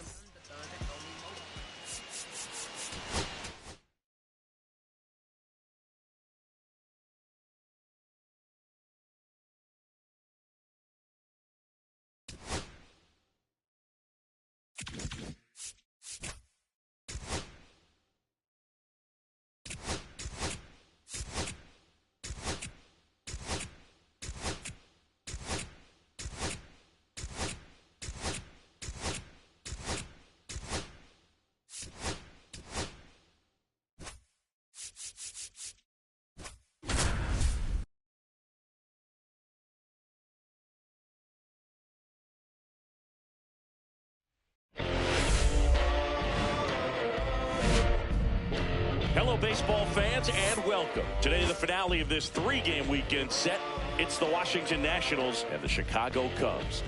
Hello, baseball fans, and welcome. Today, the finale of this three-game weekend set. It's the Washington Nationals and the Chicago Cubs.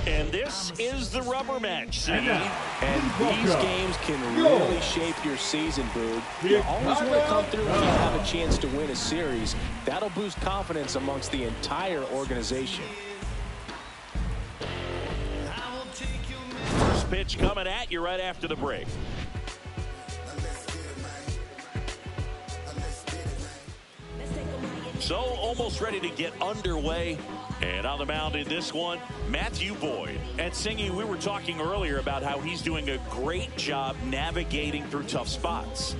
And this is the rubber match scene. And these games can really shape your season, Boog. You always want to come through when you have a chance to win a series. That'll boost confidence amongst the entire organization. First pitch coming at you right after the break. So almost ready to get underway. And on the mound in this one, Matthew Boyd. And Singy, we were talking earlier about how he's doing a great job navigating through tough spots.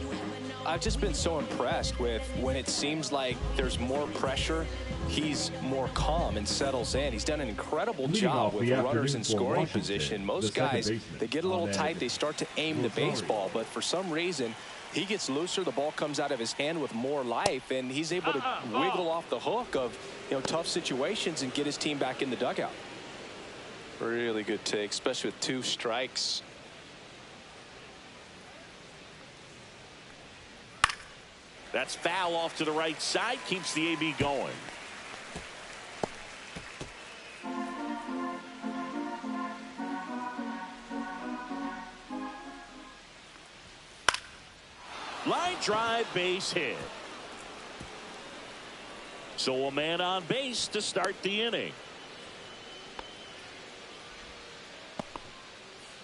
I've just been so impressed with when it seems like there's more pressure, he's more calm and settles in. He's done an incredible job with runners in scoring position. Most guys, they get a little tight, they start to aim the baseball, but for some reason, he gets looser, the ball comes out of his hand with more life, and he's able to wiggle off the hook of tough situations and get his team back in the dugout. Really good take, especially with 2 strikes. That's foul off to the right side, keeps the AB going. Line drive, base hit. So a man on base to start the inning.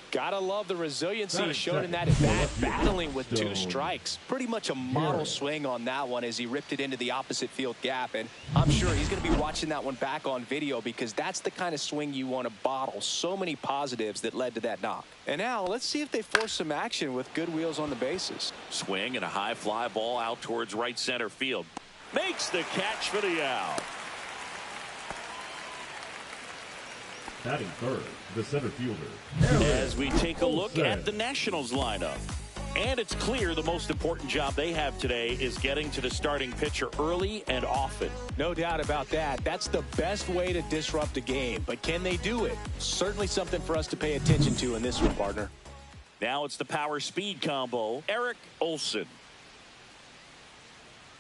Gotta love the resiliency shown in that at bat, battling with 2 strikes. Pretty much a model swing on that one as he ripped it into the opposite field gap. And I'm sure he's going to be watching that one back on video because that's the kind of swing you want to bottle. So many positives that led to that knock. And now let's see if they force some action with good wheels on the bases. Swing and a high fly ball out towards right center field. Makes the catch for the out. Batting third, the center fielder. As we take a look at the Nationals lineup. And it's clear the most important job they have today is getting to the starting pitcher early and often. No doubt about that. That's the best way to disrupt a game. But can they do it? Certainly something for us to pay attention to in this one, partner. Now it's the power speed combo. Eric Olson.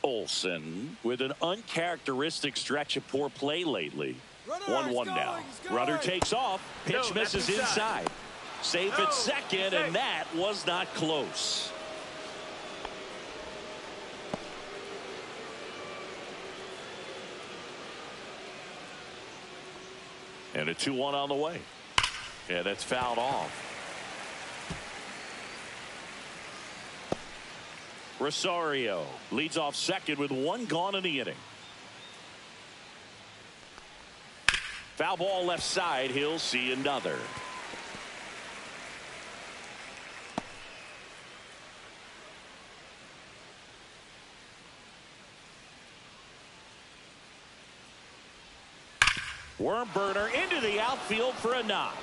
Olson with an uncharacteristic stretch of poor play lately. 1-1 now. Runner takes off. Pitch misses inside. Safe at second, and that was not close. And a 2-1 on the way. Yeah, that's fouled off. Rosario leads off second with 1 gone in the inning. Foul ball left side. He'll see another. Worm burner into the outfield for a knock.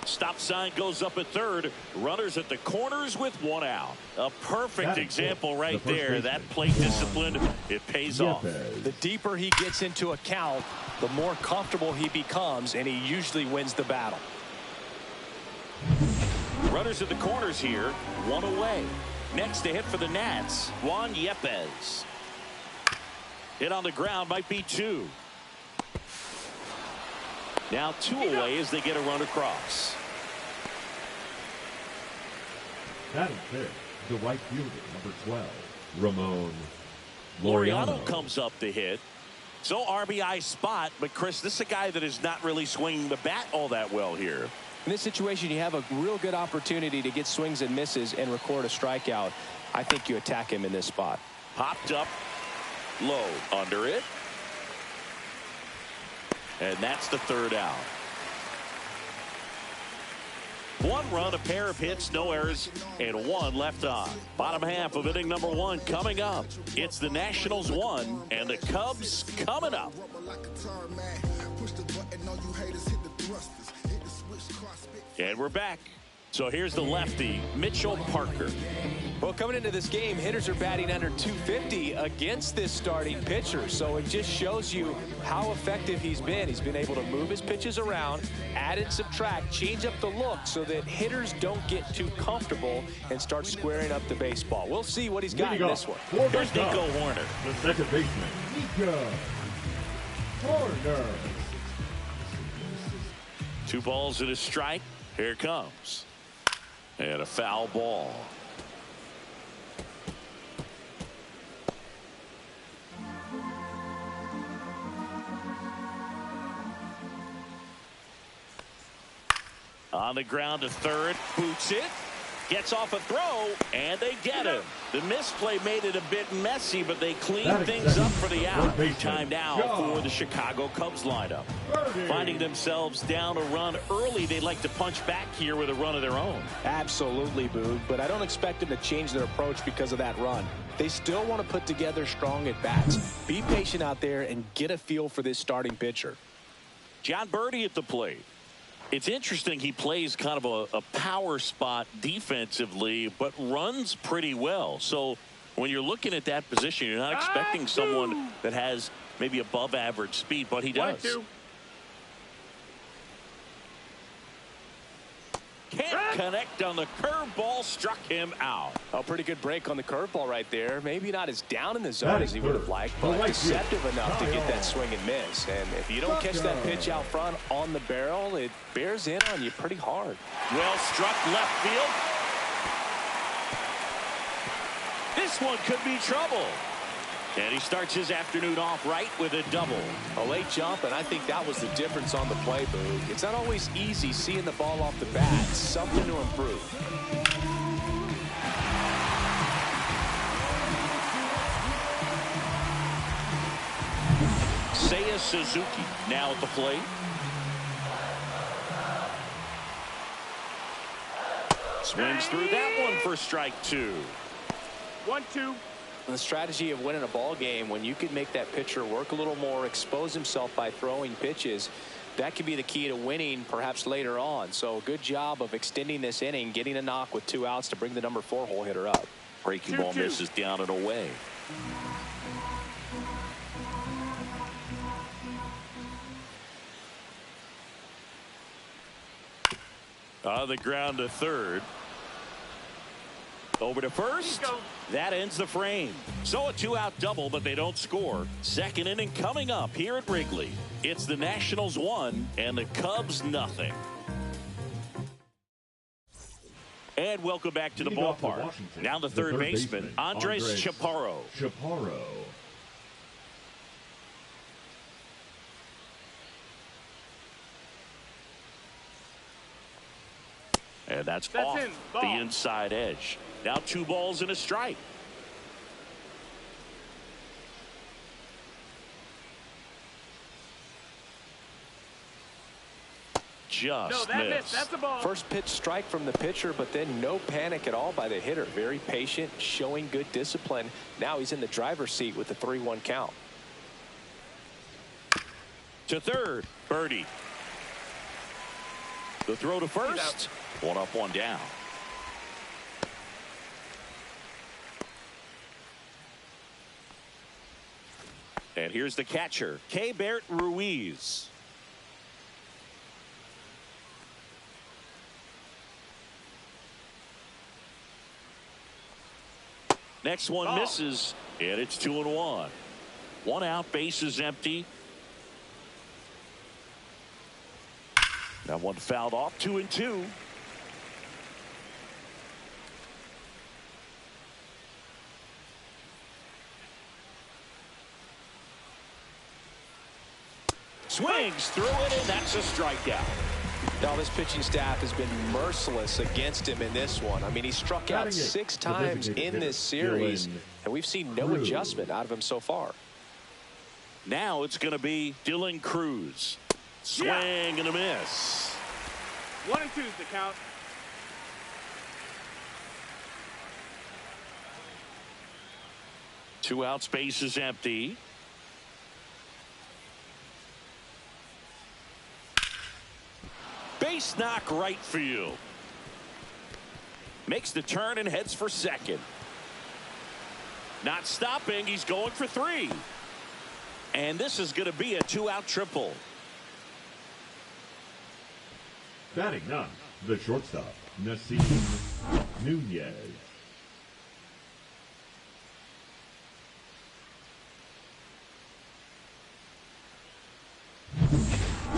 Stop sign goes up at third. Runners at the corners with 1 out. A perfect example right there. That plate discipline, it pays off. The deeper he gets into a count, the more comfortable he becomes, and he usually wins the battle. Runners at the corners here, 1 away. Next to hit for the Nats, Juan Yepez. Hit on the ground, might be 2. Now 2 away as they get a run across. Batting fifth, the right fielder, number 12, Ramon Laureano comes up to hit. So RBI spot, but Chris, this is a guy that is not really swinging the bat all that well here. In this situation, you have a real good opportunity to get swings and misses and record a strikeout. I think you attack him in this spot. Popped up low, under it. And that's the 3rd out. 1 run, a pair of hits, no errors, and 1 left on. Bottom half of inning number 1 coming up. It's the Nationals 1 and the Cubs coming up. And we're back. So here's the lefty, Mitchell Parker. Well, coming into this game, hitters are batting under 250 against this starting pitcher. So it just shows you how effective he's been. He's been able to move his pitches around, add and subtract, change up the look so that hitters don't get too comfortable and start squaring up the baseball. We'll see what he's got in this one. Here's Nico Horner. The second baseman, Nico Horner. 2 balls and a strike. Here it comes. And a foul ball. On the ground to third, boots it, gets off a throw, and they get him. The misplay made it a bit messy, but they cleaned things up for the out. Time now for the Chicago Cubs lineup. Finding themselves down a run early, they'd like to punch back here with a run of their own. Absolutely, Boog, but I don't expect them to change their approach because of that run. They still want to put together strong at-bats. Be patient out there and get a feel for this starting pitcher. John Birdie at the plate. It's interesting, he plays kind of a power spot defensively, but runs pretty well. So when you're looking at that position, you're not expecting someone that has maybe above average speed, but he does. Can't connect on the curveball, struck him out. A pretty good break on the curveball right there. Maybe not as down in the zone as he would have liked, but deceptive enough to get that swing and miss. And if you don't catch that pitch out front on the barrel, it bears in on you pretty hard. Well struck left field. This one could be trouble. And he starts his afternoon off right with a double. A late jump, and I think that was the difference on the play, Boog. It's not always easy seeing the ball off the bat. Something to improve. Seiya Suzuki now at the plate. Swings through that one for strike 2. 1-2. The strategy of winning a ball game, when you can make that pitcher work a little more, expose himself by throwing pitches, that could be the key to winning perhaps later on. So good job of extending this inning, getting a knock with 2 outs to bring the number 4 hole hitter up. Breaking ball misses down and away. On the ground to third. Over to first. That ends the frame. So a 2-out double, but they don't score. Second inning coming up here at Wrigley. It's the Nationals 1 and the Cubs nothing. And welcome back to the ballpark. Now the third baseman, Andres Chaparro. And that's off the inside edge. Now 2 balls and a strike. Just missed. That's a ball. First pitch strike from the pitcher, but then no panic at all by the hitter. Very patient, showing good discipline. Now he's in the driver's seat with the 3-1 count. To third, Birdie. The throw to first. 1 up, 1 down. And here's the catcher, Keibert Ruiz. Next one misses, and it's 2-1. 1 out, base is empty. That one fouled off, 2-2. Swings through it, and that's a strikeout. Now this pitching staff has been merciless against him in this one. I mean, he struck out 6 times in this series, and we've seen no adjustment out of him so far. Now it's going to be Dylan Cruz. Swing and a miss. 1 and 2 is the count. Two outs, base is empty. Base knock right field. Makes the turn and heads for second. Not stopping. He's going for 3. And this is going to be a 2-out triple. Batting 9, the shortstop, Nassim Nunez.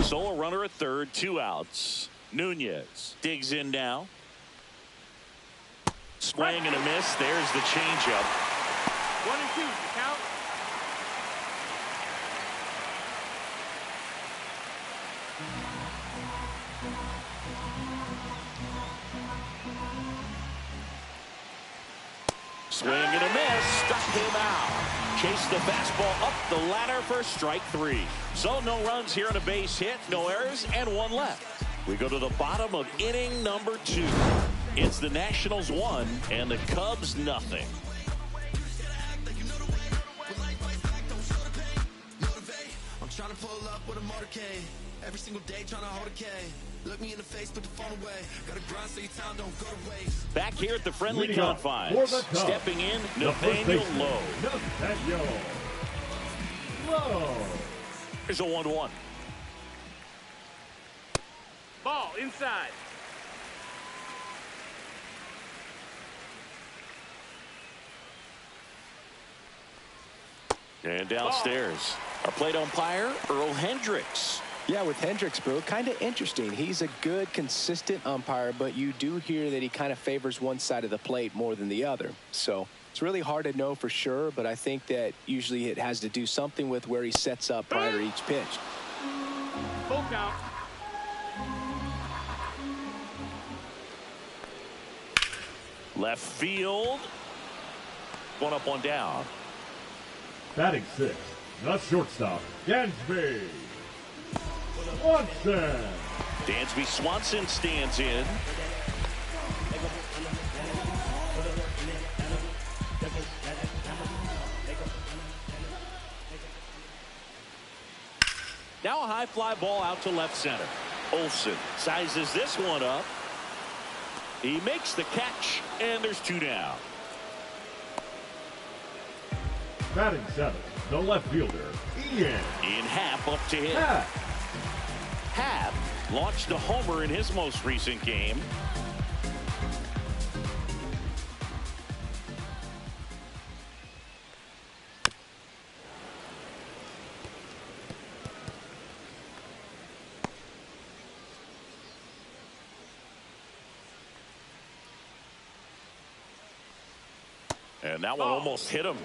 So a runner at third, 2 outs. Nunez digs in now. Swing and a miss. There's the changeup. 1-2 the count. Swing and a miss. Struck him out. Chase the fastball up the ladder for strike 3. So no runs here on a base hit, no errors, and 1 left. We go to the bottom of inning number 2. It's the Nationals 1 and the Cubs nothing. I'm trying to pull up with a motorcade. Every single day trying to hold a K. Look me in the face, put the phone away. Gotta grind so your time don't go to waste. Back here at the friendly Leading up confines. for the Cubs, Stepping in, the first Nathaniel baseman, Lowe. Nathaniel Lowe. Here's a 1-1. Ball inside. And downstairs, our plate umpire, Earl Hendricks. Yeah, with Hendricks, Boo, kind of interesting. He's a good, consistent umpire, but you do hear that he kind of favors one side of the plate more than the other. So it's really hard to know for sure, but I think that usually it has to do something with where he sets up prior to each pitch. Full count. Left field. 1 up, 1 down. Batting 6, the shortstop, Dansby Swanson. Dansby Swanson stands in. Now a high fly ball out to left center. Olsen sizes this one up. He makes the catch, and there's 2 down. Batting 7, the left fielder, Ian Happ up to hit. Happ. Happ launched a homer in his most recent game. And that one almost hit him.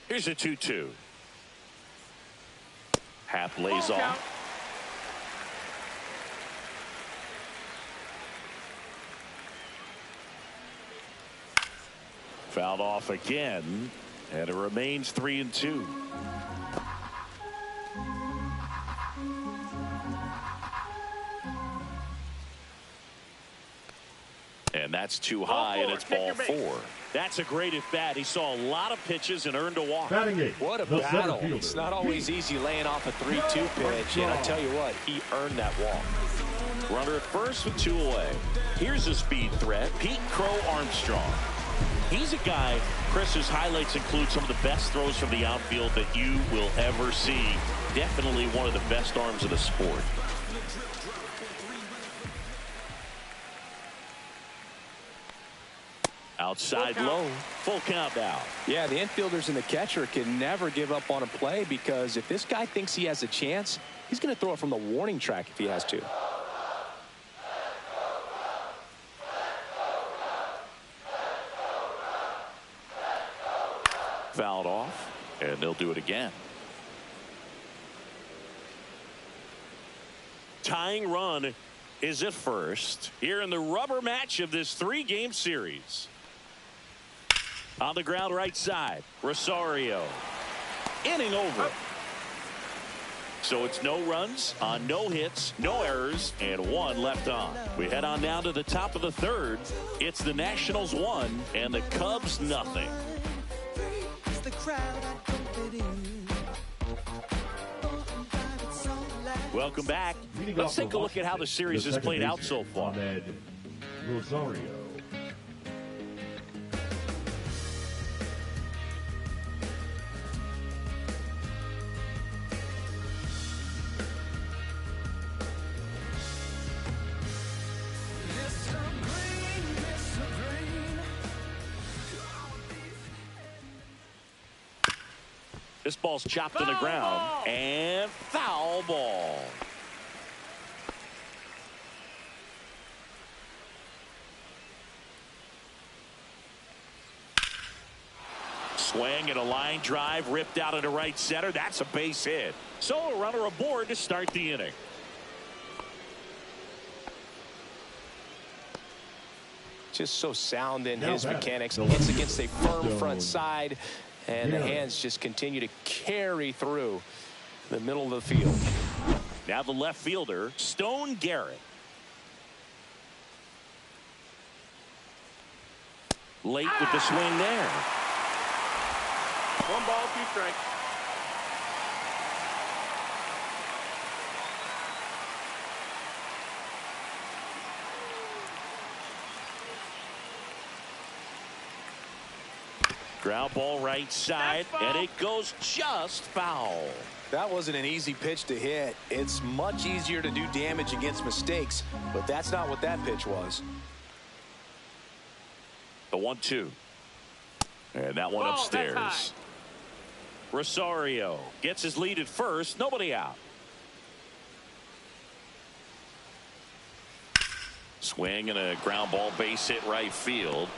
Here's a 2-2. Happ lays off. Fouled off again, and it remains 3-2. And that's too high, and it's ball 4. That's a great at bat. He saw a lot of pitches and earned a walk. Batting 8, What a the battle. center fielder, It's not always easy laying off a 3-2 pitch, and I tell you what, he earned that walk. Runner at first with 2 away. Here's a speed threat, Pete Crow Armstrong. He's a guy, Chris's highlights include some of the best throws from the outfield that you will ever see. Definitely one of the best arms of the sport. Outside low, full count now. Yeah, the infielders and the catcher can never give up on a play, because if this guy thinks he has a chance, he's going to throw it from the warning track if he has to. Fouled off, and they'll do it again. Tying run is at first here in the rubber match of this 3-game series. On the ground right side, Rosario. Inning over. So it's no runs on no hits, no errors, and 1 left on. We head on down to the top of the 3rd. It's the Nationals 1 and the Cubs nothing. Welcome back. Let's take a look at how the series has played out so far. Rosario. This ball's chopped on the ground and foul ball. Swing and a line drive ripped out into right center. That's a base hit. So a runner aboard to start the inning. Just so sound in his mechanics. Hits against a firm front side. And the hands just continue to carry through the middle of the field. Now the left fielder, Stone Garrett. Late with the swing there. 1 ball, 2 strikes. Ground ball right side, and it goes just foul. That wasn't an easy pitch to hit. It's much easier to do damage against mistakes, but that's not what that pitch was. The 1-2. And that one upstairs. Rosario gets his lead at first. Nobody out. Swing and a ground ball base hit right field.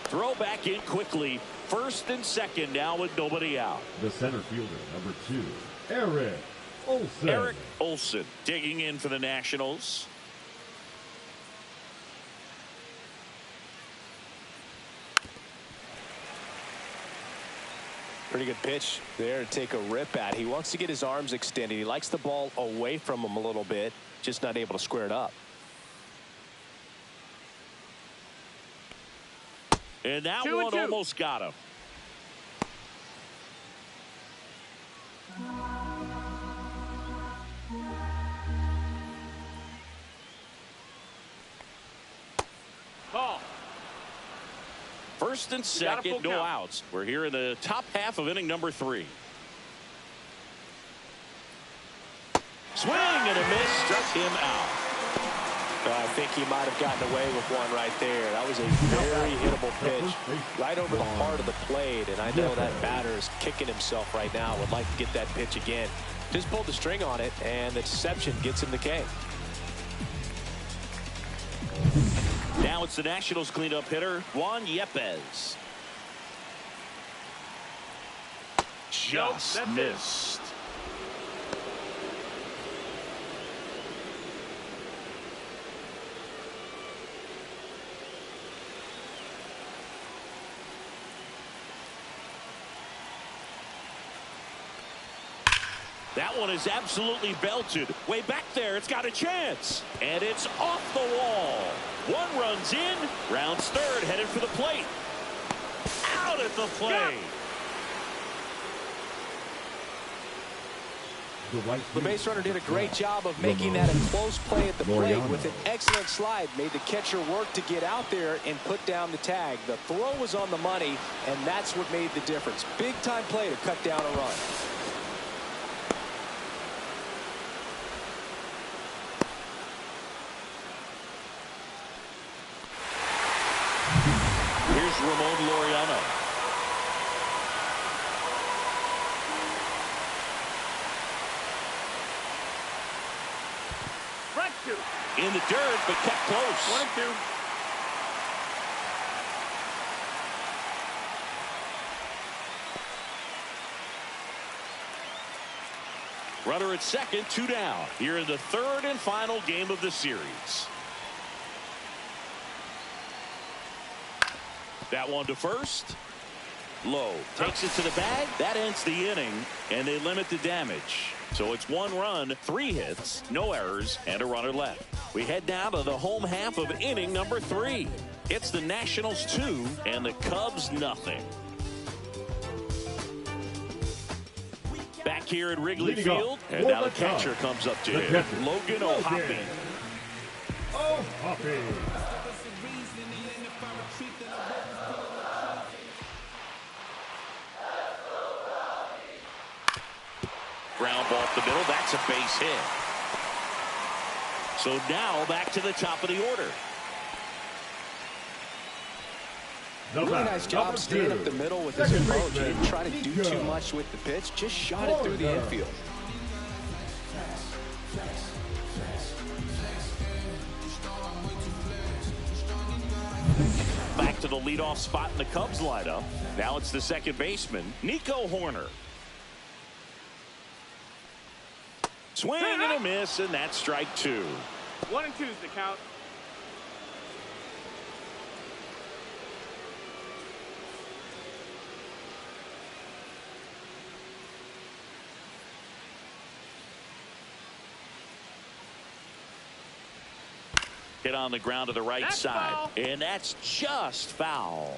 Throw back in quickly. First and second now with nobody out. The center fielder, number 2, Eric Olson. Eric Olson digging in for the Nationals. Pretty good pitch there to take a rip at. He wants to get his arms extended. He likes the ball away from him a little bit, just not able to square it up. And that one almost got him. Ball. First and second, no outs. We're here in the top half of inning number 3. Swing and a miss, struck him out. I think he might have gotten away with one right there. That was a very hittable pitch right over the heart of the plate, and I know that batter is kicking himself right now. Would like to get that pitch again. Just pulled the string on it, and the deception gets him the K. Now it's the Nationals cleanup hitter, Juan Yepez. Just missed. That one is absolutely belted. Way back there, it's got a chance. And it's off the wall. One runs in, rounds third, headed for the plate. Out at the plate. The base runner did a great job of making that a close play at the plate with an excellent slide. Made the catcher work to get out there and put down the tag. The throw was on the money, and that's what made the difference. Big time play to cut down a run. Ramon Laureano. Right to. In the dirt, but kept close. 1-2. Runner at second, 2 down. Here in the third and final game of the series. That one to first. Low takes it to the bag. That ends the inning, and they limit the damage. So it's 1 run, 3 hits, no errors, and a runner left. We head now to the home half of inning number 3. It's the Nationals 2 and the Cubs nothing. Back here at Wrigley Field, and now the catcher comes up to him. Logan O'Hoppe. Ground ball up the middle. That's a base hit. So now back to the top of the order. Really nice job staying up the middle with his approach. He didn't try to do too much with the pitch. Just shot it through the infield. Back to the leadoff spot in the Cubs lineup. Now it's the second baseman, Nico Horner. Swing and a miss, and that's strike 2. 1 and 2's the count. Hit on the ground to the right side. Foul. And that's just foul.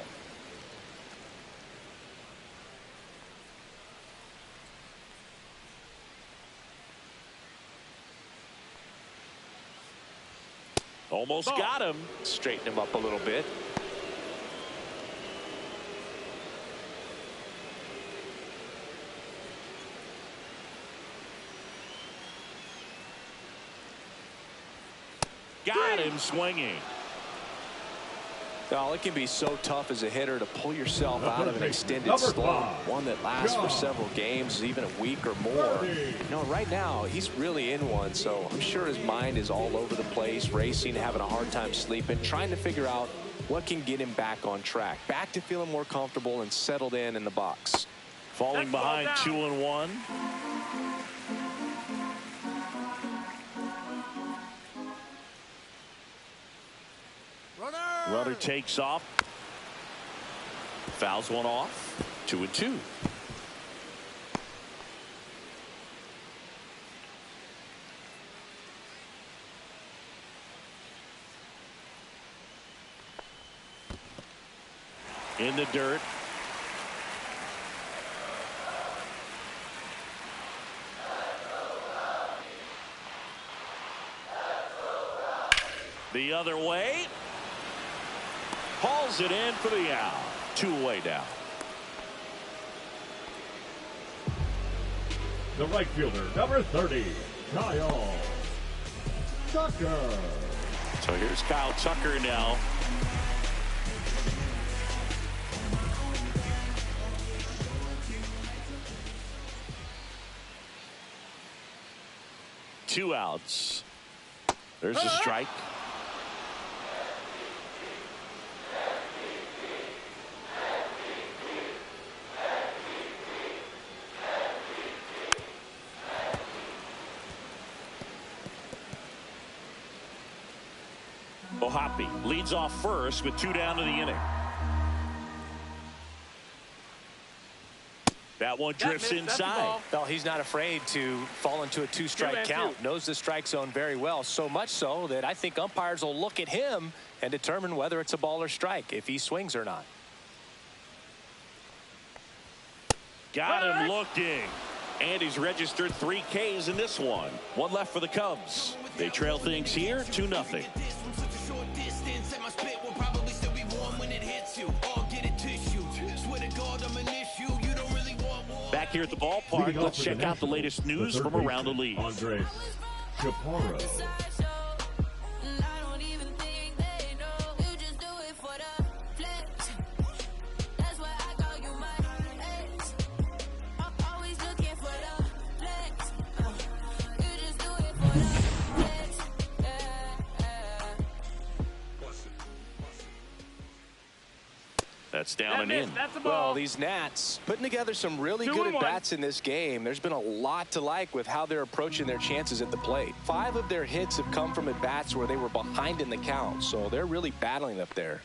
Almost got him. Straighten him up a little bit. Got him swinging. Oh, it can be so tough as a hitter to pull yourself out of an extended slump, one that lasts for several games, even a week or more. You know, right now, he's really in one, so I'm sure his mind is all over the place, racing, having a hard time sleeping, trying to figure out what can get him back on track, back to feeling more comfortable and settled in the box. Falling behind 2-1. Runner takes off. Fouls one off. 2-2. In the dirt. The other way. Hauls it in for the out. 2 away now. The right fielder, number 30, Kyle Tucker. So here's Kyle Tucker now. Two outs. There's a strike. O'Hoppe leads off first with 2 down to the inning. That one drifts inside. Well, he's not afraid to fall into a 2-strike count. Knows the strike zone very well. So much so that I think umpires will look at him and determine whether it's a ball or strike, if he swings or not. Got him looking. And he's registered 3 Ks in this one. 1 left for the Cubs. They trail things here 2-0. Back here at the ballpark, let's check out the latest news from around the league. Andres Chaparro. That's down and in. That's a ball. Well, these Nats putting together some really good at-bats in this game. There's been a lot to like with how they're approaching their chances at the plate. 5 of their hits have come from at-bats where they were behind in the count, so they're really battling up there.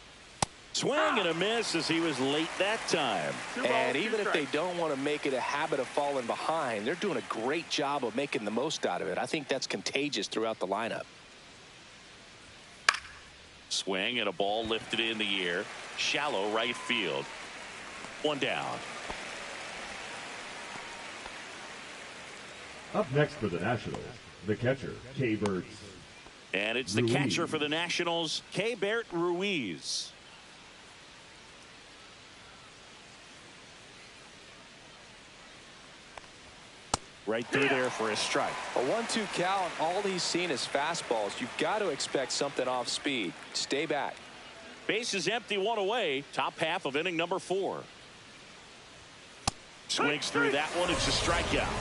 Swing and a miss as he was late that time. And even if they don't want to make it a habit of falling behind, they're doing a great job of making the most out of it. I think that's contagious throughout the lineup. Swing and a ball lifted in the air. Shallow right field. One down. Up next for the Nationals, the catcher, Keibert. And it's the catcher for the Nationals, Keibert Ruiz. Right through there for a strike. A 1-2 count. All he's seen is fastballs. You've got to expect something off speed. Stay back. Base is empty, one away. Top half of inning number 4. Swings through that one. It's a strikeout.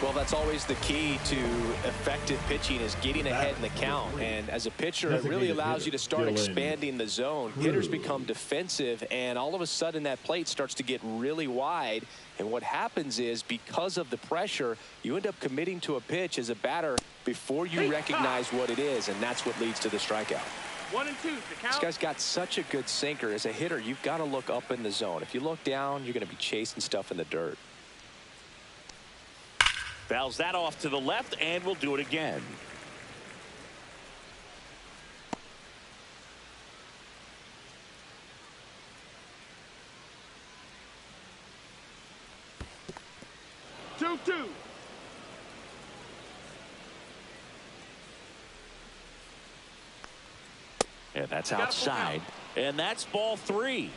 Well, that's always the key to effective pitching, is getting ahead in the count. And as a pitcher, it really allows you to start expanding the zone. Hitters become defensive, and all of a sudden that plate starts to get really wide. And what happens is, because of the pressure, you end up committing to a pitch as a batter before you recognize what it is, and that's what leads to the strikeout. 1 and 2 the count. This guy's got such a good sinker. As a hitter, you've got to look up in the zone. If you look down, you're going to be chasing stuff in the dirt. Fouls that off to the left, and we'll do it again. Two. And that's outside. And that's ball 3.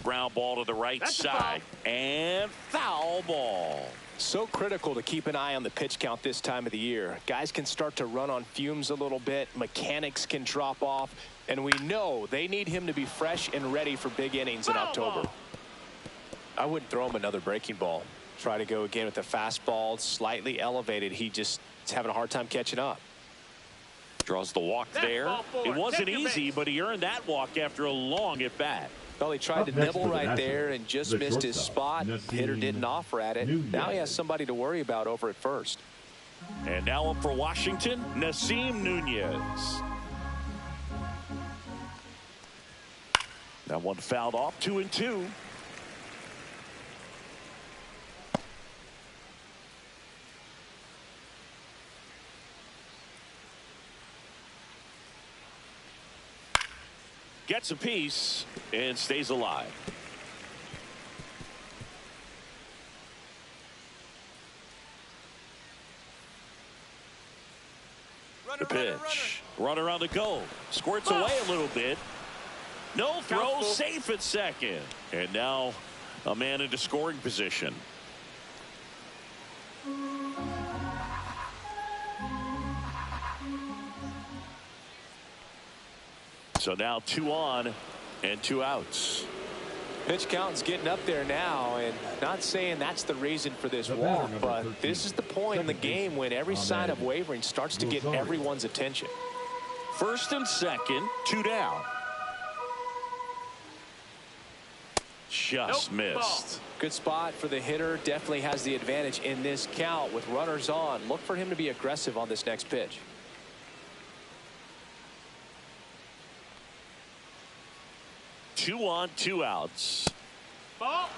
Ground ball to the right side. And foul ball. So critical to keep an eye on the pitch count this time of the year. Guys can start to run on fumes a little bit. Mechanics can drop off. And we know they need him to be fresh and ready for big innings in October. I wouldn't throw him another breaking ball. Try to go again with the fastball, slightly elevated. He just is having a hard time catching up. Draws the walk there. It wasn't easy, but he earned that walk after a long at bat. Well, he tried to nibble right there and just missed his spot. Hitter didn't offer at it. Now he has somebody to worry about over at first. And now up for Washington, Nasim Nunez. That one fouled off. 2 and 2. Gets a piece and stays alive. The pitch. Runner on the go. Squirts away a little bit. No throw, safe at second. And now a man into scoring position. So now 2 on and 2 outs. Pitch count's getting up there now, and not saying that's the reason for this walk, but this is the point in the game when every sign of wavering starts to get everyone's attention. First and second, 2 down. Just missed. Good spot for the hitter. Definitely has the advantage in this count with runners on. Look for him to be aggressive on this next pitch. Two on, 2 outs. Ball.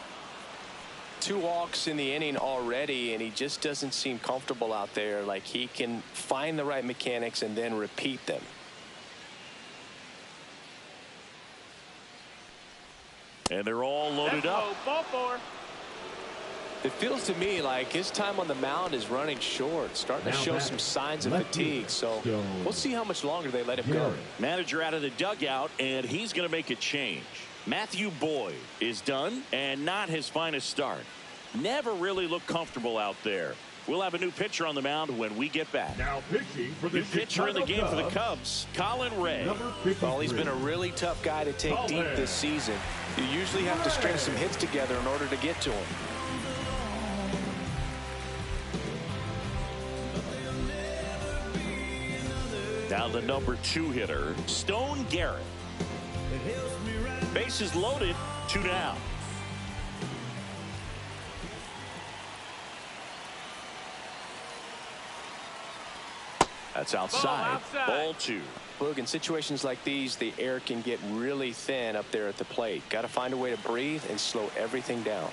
2 walks in the inning already, and he just doesn't seem comfortable out there. Like he can find the right mechanics and then repeat them. And they're all loaded up. Ball 4. It feels to me like his time on the mound is running short, starting to show some signs of fatigue. So we'll see how much longer they let him go. Manager out of the dugout, and he's going to make a change. Matthew Boyd is done, and not his finest start. Never really looked comfortable out there. We'll have a new pitcher on the mound when we get back. Now pitching for the new pitcher in the game for the Cubs, Colin Ray. Well, he's been a really tough guy to take deep this season. You usually have to string some hits together in order to get to him. Now the number 2 hitter, Stone Garrett. Bases loaded, 2 down. That's outside. Ball 2. Look, in situations like these, the air can get really thin up there at the plate. Got to find a way to breathe and slow everything down.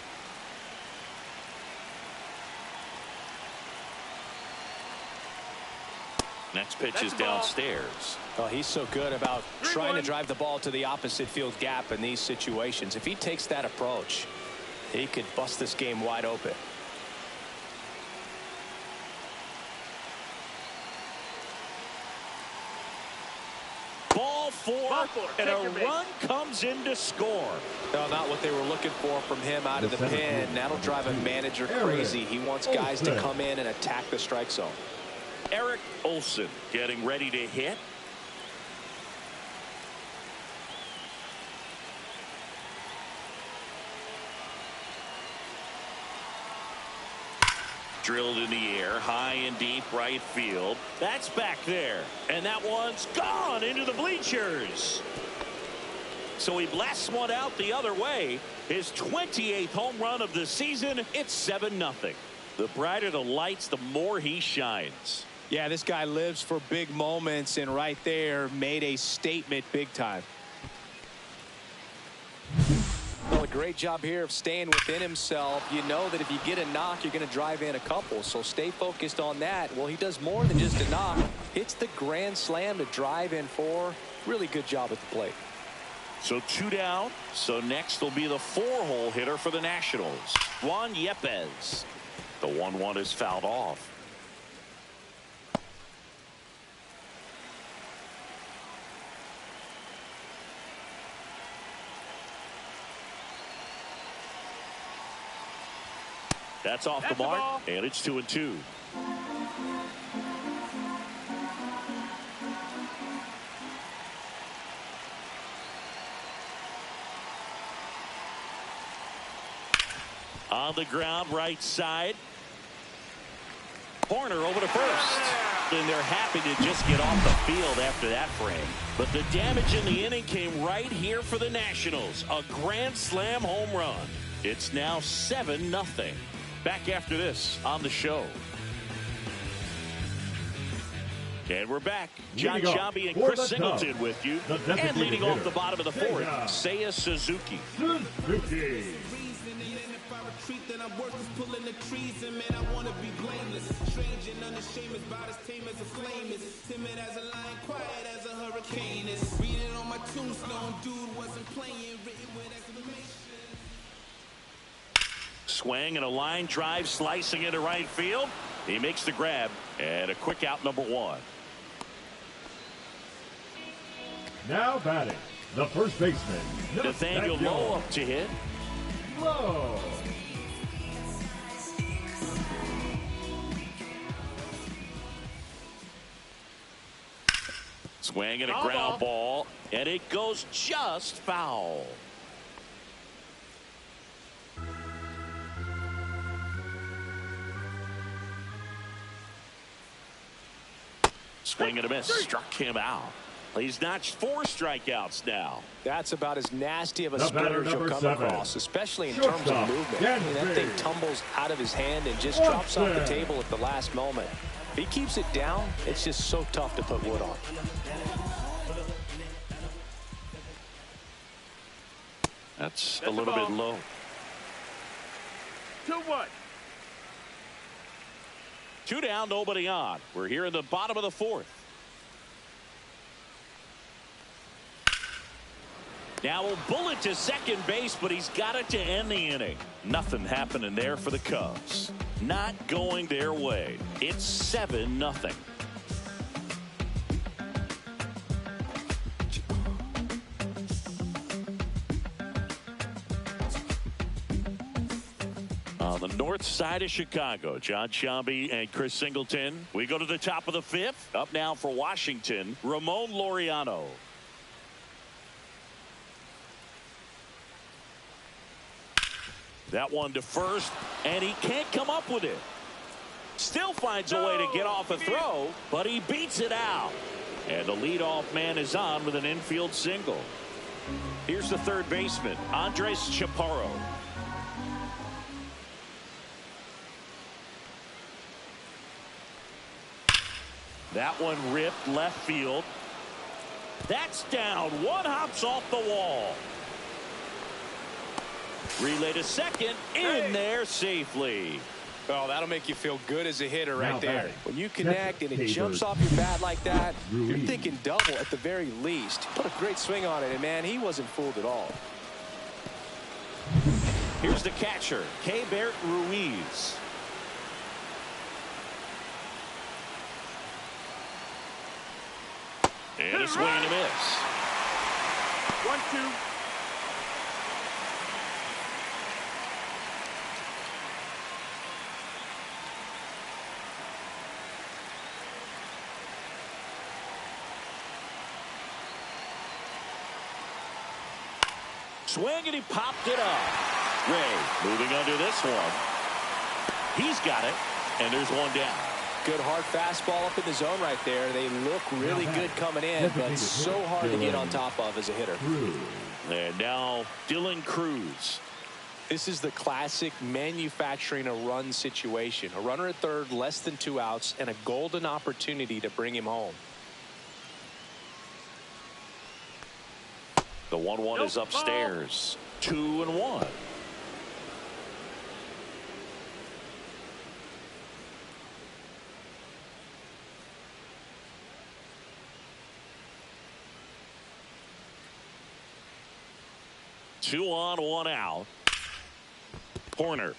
Next pitch is downstairs. Oh, he's so good about trying to drive the ball to the opposite field gap in these situations. If he takes that approach, he could bust this game wide open. Ball four, and a run comes in to score. No, not what they were looking for from him out of the pen. That'll drive a manager crazy. He wants guys to come in and attack the strike zone. Eric Olson getting ready to hit. Drilled in the air, high and deep right field. That's back there. And that one's gone into the bleachers. So he blasts one out the other way. His 28th home run of the season. It's 7-0. The brighter the lights, the more he shines. Yeah, this guy lives for big moments, and right there made a statement big time. Well, a great job here of staying within himself. You know that if you get a knock, you're going to drive in a couple, so stay focused on that. Well, he does more than just a knock. Hits the grand slam to drive in 4. Really good job at the plate. So 2 down. So next will be the 4-hole hitter for the Nationals, Juan Yepez. The 1-1 is fouled off. That's off the mark, and it's 2-2. On the ground, right side. Corner over to first. And they're happy to just get off the field after that frame. But the damage in the inning came right here for the Nationals. A grand slam home run. It's now 7-0. Back after this on the show. And we're back. John Shambi and Chris Singleton with you. And leading off the bottom of the 4th, Seiya Suzuki. That I'm worth is pulling the trees, and man, I want to be blameless. Strange and unashamed, about as tame as a flame is. Timid as a lion, quiet as a hurricane is. Read it on my tombstone, dude wasn't playing, written with exclamation. Swing and a line drive, slicing into right field. He makes the grab, and a quick out, number 1. Now batting, the first baseman, Nathaniel Lowe up to hit. Lowe. Swing and a ground ball, and it goes just foul. Swing and a miss, struck him out. He's notched 4 strikeouts now. That's about as nasty of a splurge you'll come across, especially in terms of movement. I mean, that thing tumbles out of his hand and just drops off the table at the last moment. If he keeps it down, it's just so tough to put wood on. That's a little bit low. 2-1. 2 down, nobody on. We're here in the bottom of the 4th. Now a bullet to second base, but he's got it to end the inning. Nothing happening there for the Cubs. Not going their way. It's 7-0. On the north side of Chicago, John Shambi and Chris Singleton. We go to the top of the 5th. Up now for Washington, Ramon Laureano. That one to first, and he can't come up with it. Still finds a way to get off a throw, but he beats it out. And the leadoff man is on with an infield single. Here's the third baseman, Andres Chaparro. That one ripped left field. That's down. One hops off the wall. Relay to second. In there safely. Oh, that'll make you feel good as a hitter right Now there. batting. When you connect and it Hayward. jumps off your bat like that, you're Ruiz. thinking double at the very least. Put a great swing on it, and man, he wasn't fooled at all. Here's the catcher, Keibert Ruiz. And a swing and a miss. 1-2. Swing, and he popped it up. Ray moving under this one. He's got it, and there's one down. Good hard fastball up in the zone right there. They look really good coming in, but so hard to get on top of as a hitter. And now Dylan Cruz. This is the classic manufacturing a run situation. A runner at third, less than 2 outs, and a golden opportunity to bring him home. The 1-1 is upstairs. 2-1. Two on, 1 out. Corner.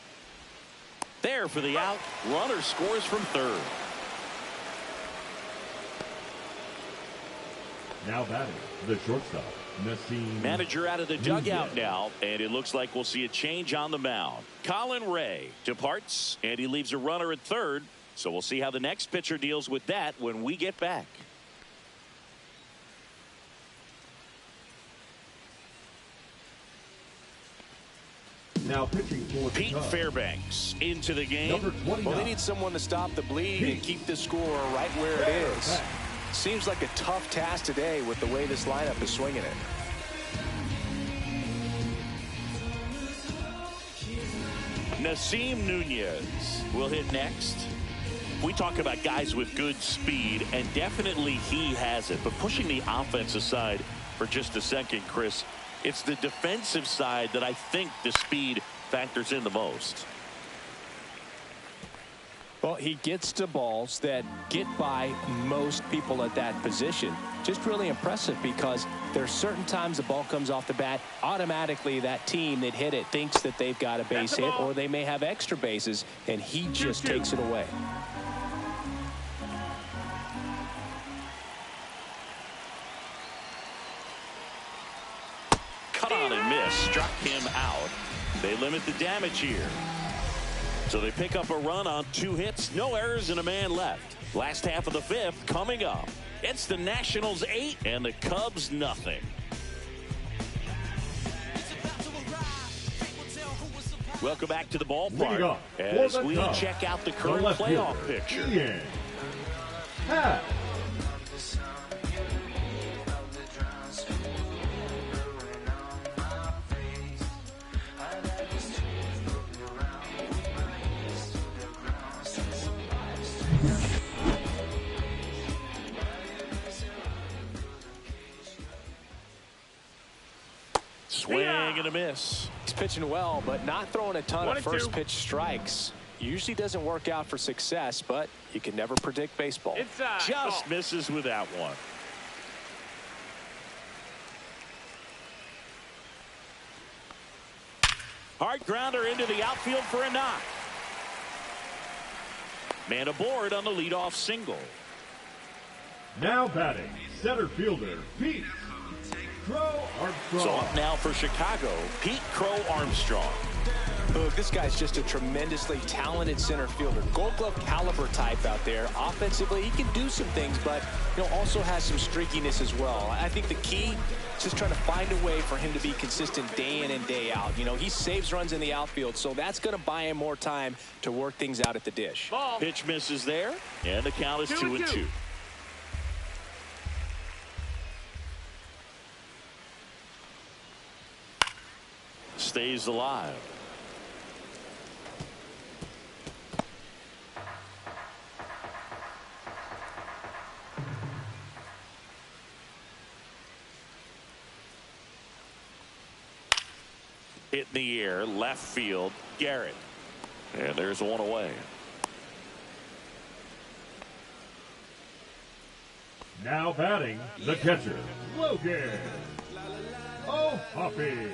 There for the out. Runner scores from third. Now batting, the shortstop, Nassim. Manager out of the dugout Nunez. now, and it looks like we'll see a change on the mound. Colin Ray departs, and he leaves a runner at third. So we'll see how the next pitcher deals with that when we get back. Now pitching for the Pete Cubs, Fairbanks into the game. number 29. Well, they need someone to stop the bleed and keep the score right where it is. Seems like a tough task today with the way this lineup is swinging it. Nassim Nunez will hit next. We talk about guys with good speed, and definitely he has it. But pushing the offense aside for just a second, Chris, it's the defensive side that I think the speed factors in the most. Well, he gets to balls that get by most people at that position. Just really impressive because there's certain times the ball comes off the bat, automatically that team that hit it thinks that they've got a base hit or they may have extra bases, and he just takes it away. Cut on and miss. Struck him out. They limit the damage here. So they pick up a run on 2 hits, no errors, and a man left. Last half of the 5th coming up. It's the Nationals 8 and the Cubs nothing. Welcome back to the ballpark as we check out the current playoff picture. Ian Happ. Swing and a miss. He's pitching well, but not throwing a ton of 1-2. first pitch strikes. Usually doesn't work out for success, but you can never predict baseball. Inside. Just misses with that one. Hard grounder into the outfield for a knock. Man aboard on the leadoff single. Now batting, center fielder, Pete Crow So Armstrong. up now for Chicago, Pete Crow Armstrong. Look, this guy's just a tremendously talented center fielder. Gold Glove caliber type out there. Offensively, he can do some things, but also has some streakiness as well. I think the key is just trying to find a way for him to be consistent day in and day out. He saves runs in the outfield, so that's going to buy him more time to work things out at the dish. Ball. Pitch misses there, and the count is 2-2. Stays alive. Hit in the air, left field, Garrett. And there's one away. Now batting, the catcher, Logan O'Hoppe.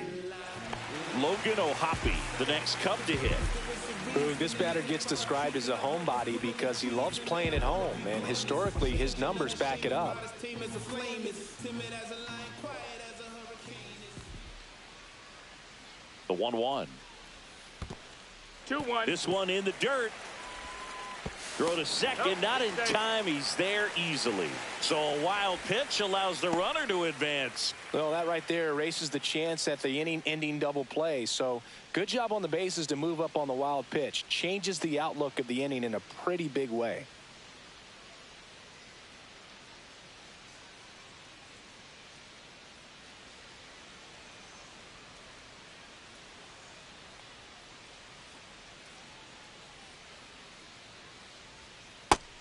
Logan O'Hoppe, the next Cub to hit. This batter gets described as a homebody because he loves playing at home, and historically his numbers back it up. The 1-1. 2-1. This one in the dirt. Throw to second, not in time. He's there easily. So a wild pitch allows the runner to advance. Well, that right there erases the chance at the inning-ending double play. So good job on the bases to move up on the wild pitch. Changes the outlook of the inning in a pretty big way.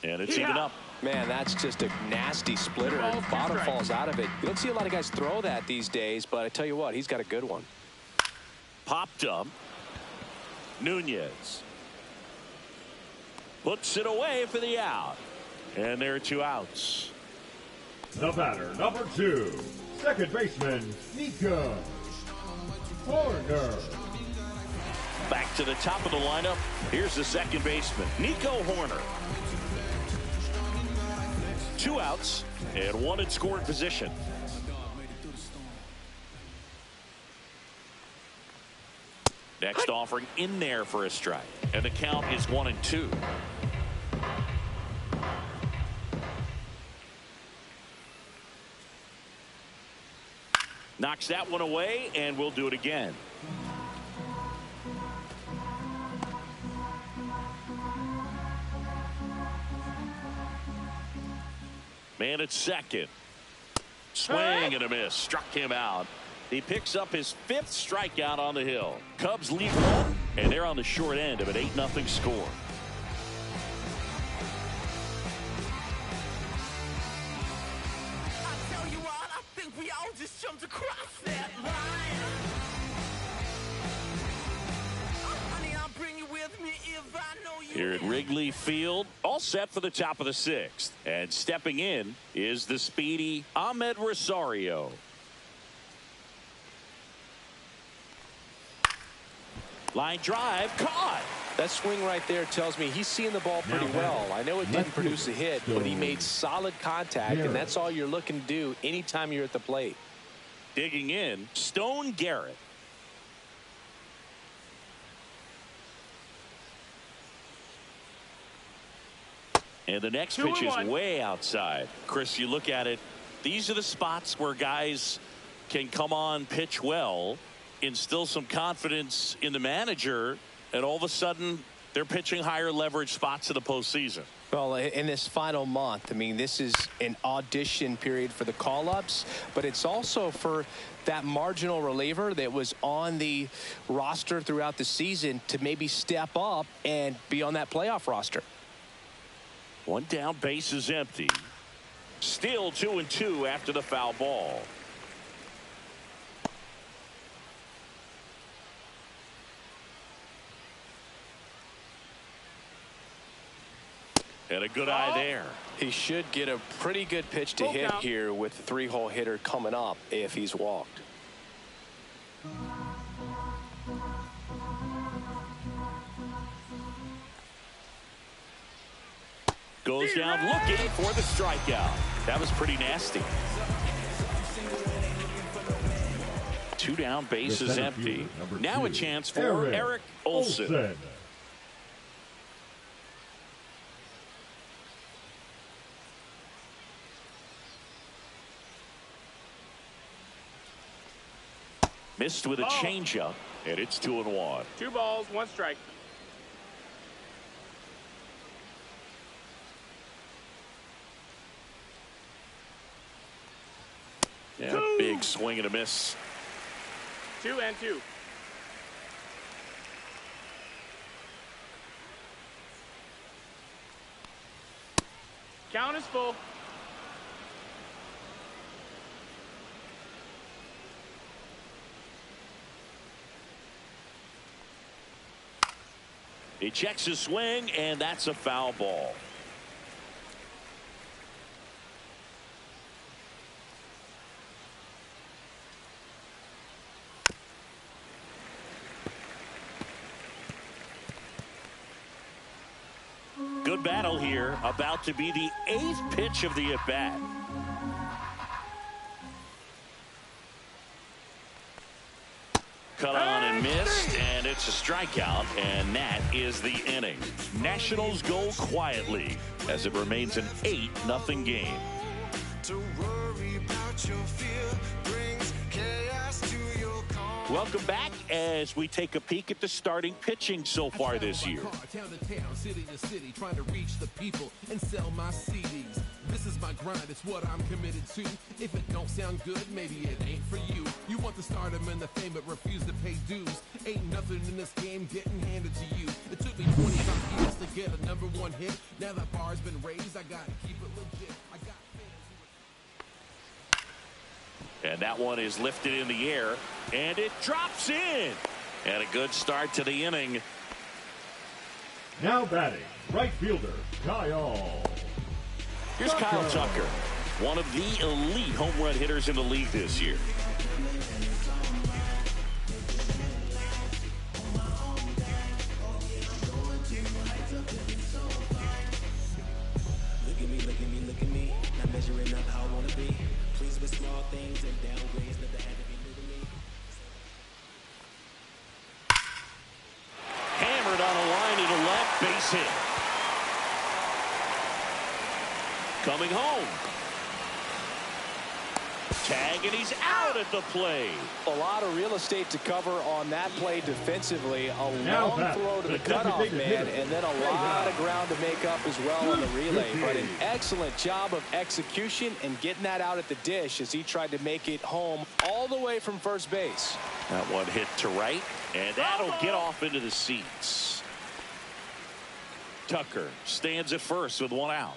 And it's even up. Man, that's just a nasty splitter. Bottom falls out of it. You don't see a lot of guys throw that these days, but I tell you what, he's got a good one. Popped up. Nunez puts it away for the out. And there are 2 outs. The batter, number 2, second baseman, Nico Horner. Back to the top of the lineup. Here's the second baseman, Nico Horner. 2 outs and 1 in scoring position. Next offering in there for a strike. And the count is 1-2. Knocks that one away, and we'll do it again. Man at second. Swing and a miss. Struck him out. He picks up his 5th strikeout on the hill. Cubs lead 1, and they're on the short end of an 8-0 score. I tell you what, I think we all just jumped across that line. Honey, I'll bring you with me if I know you. Here at Wrigley Field, all set for the top of the 6th. And stepping in is the speedy Ahmed Rosario. Line drive, caught. That swing right there tells me he's seeing the ball pretty well. I know it didn't produce a hit, but he made solid contact, and that's all you're looking to do anytime you're at the plate. Digging in, Stone Garrett. And the next pitch is way outside. Chris, you look at it, these are the spots where guys can come on, pitch well, instill some confidence in the manager, and all of a sudden they're pitching higher leverage spots in the postseason. Well, in this final month, I mean, this is an audition period for the call-ups, but it's also for that marginal reliever that was on the roster throughout the season to maybe step up and be on that playoff roster. 1 down, base is empty. Still 2-2 after the foul ball. And a good eye there. He should get a pretty good pitch to hit here with the 3-hole hitter coming up if he's walked. Goes down looking for the strikeout. That was pretty nasty. 2 down, base is empty. Now a chance for Eric Olson. Missed with a changeup, and it's 2-1. 2 balls, 1 strike. Yeah, big swing and a miss. 2-2. Count is full. He checks his swing, and that's a foul ball. Good battle here. About to be the 8th pitch of the at-bat. Cut on and missed, and it's a strikeout, and that is the inning. Nationals go quietly as it remains an 8-0 game. To worry about your fear brings chaos to your calm. Welcome back as we take a peek at the starting pitching so far this year. Town to town, city to city, trying to reach the people and sell my CDs. This is my grind, it's what I'm committed to. If it don't sound good, maybe it ain't for you. You want the stardom and the fame, but refuse to pay dues. Ain't nothing in this game getting handed to you. It took me 25 years to get a #1 hit. Now that bar's been raised, I gotta keep it legit. I got fans who... And that one is lifted in the air, and it drops in. And a good start to the inning. Now batting, right fielder, Kyle. Here's Kyle Tucker, one of the elite home run hitters in the league this year. Look at me. Not measuring up how I want to be. Pleased with small things and downgrades. Never had to be new to me. Hammered on a line to the left, base hit. Coming home. Tag, and he's out at the plate. A lot of real estate to cover on that play defensively. A Now long back, throw to the the cutoff designated man, hitter. and then a lot of ground to make up as well on the relay. But an excellent job of execution and getting that out at the dish as he tried to make it home all the way from first base. That one hit to right, and that'll get off into the seats. Tucker stands at first with one out.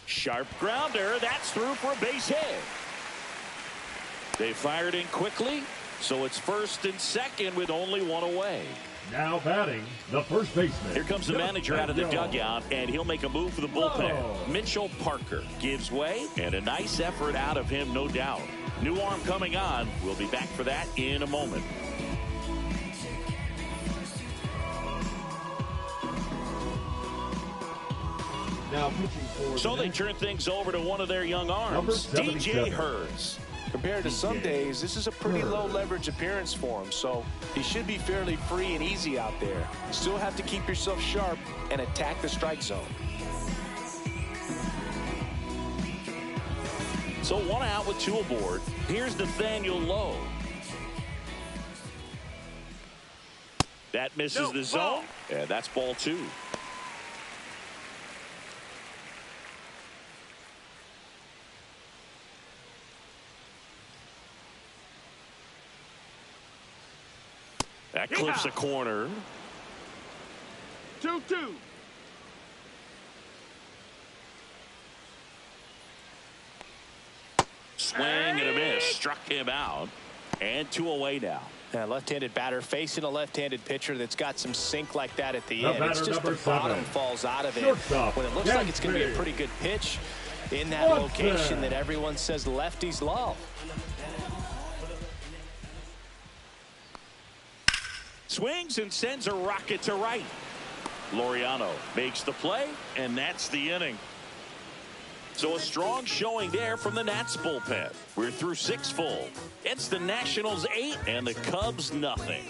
Sharp grounder. That's through for a base hit. They fired in quickly, so it's first and second with only one away. Now batting, the first baseman. Here comes the manager out of the dugout, and he'll make a move for the bullpen. Whoa. Mitchell Parker gives way, and a nice effort out of him, no doubt. New arm coming on. We'll be back for that in a moment. Now pitching for So the they turn things over to one of their young Number arms, DJ 77. Hurts. Compared to some days, this is a pretty low leverage appearance for him, so he should be fairly free and easy out there. Still have to keep yourself sharp and attack the strike zone. So one out with two aboard. Here's Nathaniel Lowe. That misses the zone, and that's ball two. That clips a corner. 2-2. Swing and a miss. Struck him out. And two away now. A left-handed batter facing a left-handed pitcher that's got some sink like that at the The end. It's batter, just the number bottom 7. falls out of it. Shortstop, When it looks like it's going to be a Yankee. pretty good pitch in that What's location that? that everyone says lefties love. Swings and sends a rocket to right. Laureano makes the play, and that's the inning. So a strong showing there from the Nats bullpen. We're through 6 full. It's the Nationals 8 and the Cubs nothing.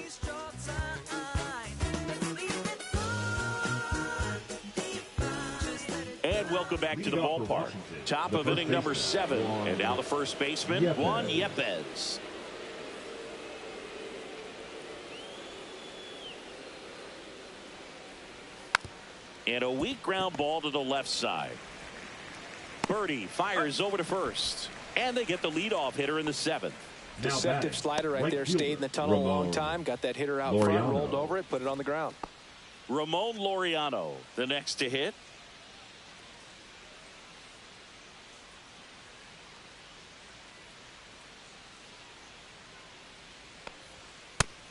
And welcome back to the ballpark. Top of inning number 7. And now the first baseman, Juan Yepez. And a weak ground ball to the left side. Birdie fires over to first. And they get the leadoff hitter in the 7th. Deceptive slider right there. Stayed in the tunnel a long time. Got that hitter out front, rolled over it, put it on the ground. Ramon Laureano, the next to hit.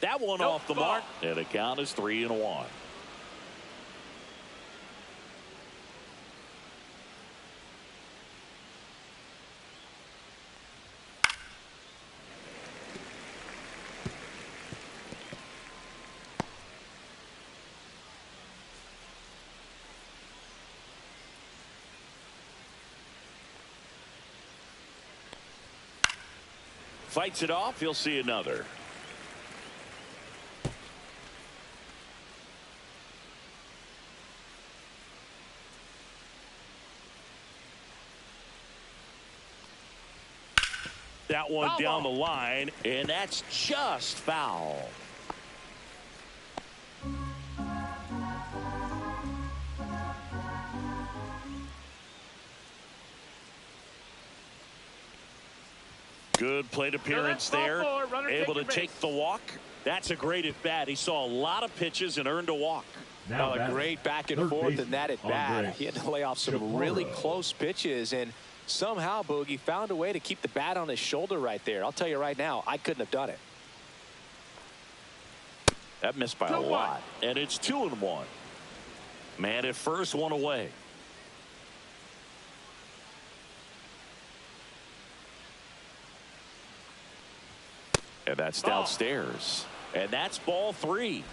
That one off the mark, and the count is 3-1. Fights it off. He'll see another. That one Foul down ball. the line, and that's just foul. Good plate appearance there. Able to take the walk. That's a great at bat. He saw a lot of pitches and earned a walk. Now A great back and forth in that at bat. He had to lay off some really close pitches, and somehow Boogie found a way to keep the bat on his shoulder right there. I'll tell you right now, I couldn't have done it. That missed by a lot, and it's 2-1. Man at first, one away. And that's downstairs. And that's ball 3.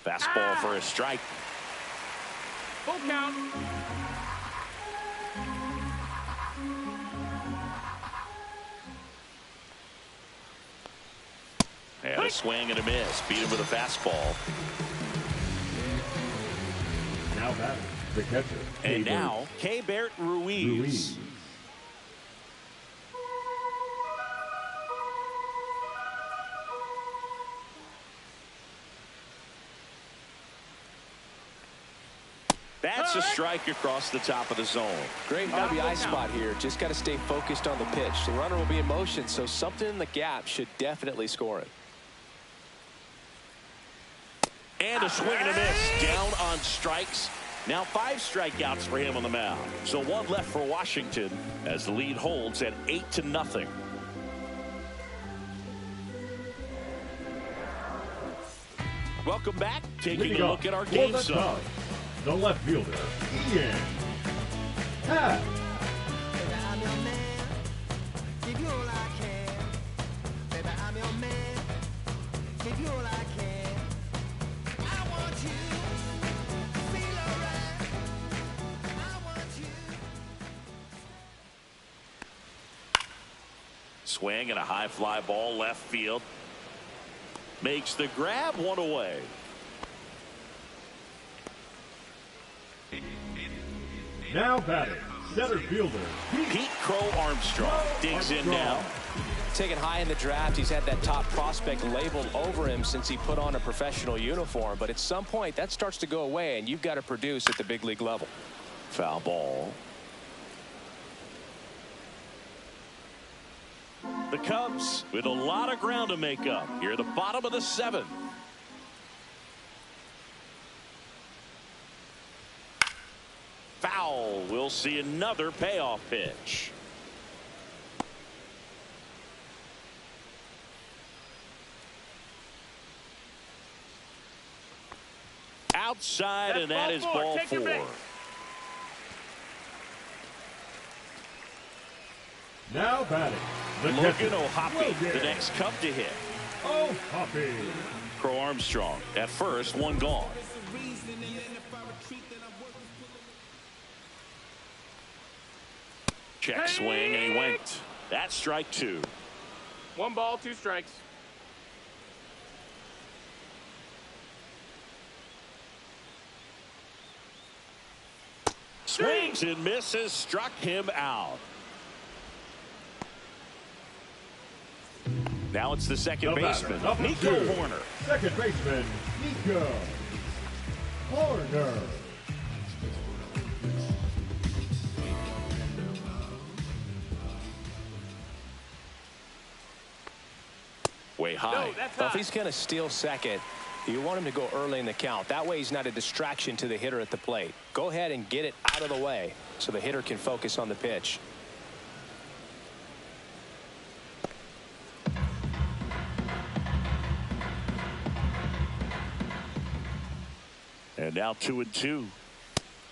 Fastball for a strike. Full count. And a swing and a miss. Beat him with a fastball. Now batting, the catcher. And now, Keibert Ruiz. That's a strike across the top of the zone. Great RBI spot here. Just got to stay focused on the pitch. The runner will be in motion, so something in the gap should definitely score it. And a swing and a miss. Down on strikes. Now 5 strikeouts for him on the mound. So 1 left for Washington as the lead holds at 8-0. Welcome back. Taking a look at our game zone. The left fielder, Ian Happ. Swing and a high fly ball left field. Makes the grab, 1 away. Now batting, center fielder, Pete Crow Armstrong digs in now. Taken high in the draft, he's had that top prospect labeled over him since he put on a professional uniform. But at some point, that starts to go away, and you've got to produce at the big league level. Foul ball. The Cubs with a lot of ground to make up. Here at the bottom of the 7th. Foul. We'll see another payoff pitch. Outside, and that is ball 4. now batting, the Logan catcher, O'Hoppe, the next Cub to hit. O'Hoppe. Crow Armstrong at first, 1 gone. Check swing, and he went. That's strike 2. 1 ball, 2 strikes. Swings and misses, struck him out. Now it's the second baseman, Nico Horner. Second baseman, Nico Horner. Way high. No, that's Well, if high. he's going to steal second, You want him to go early in the count. That way he's not a distraction to the hitter at the plate. Go ahead and get it out of the way so the hitter can focus on the pitch. And now 2-2.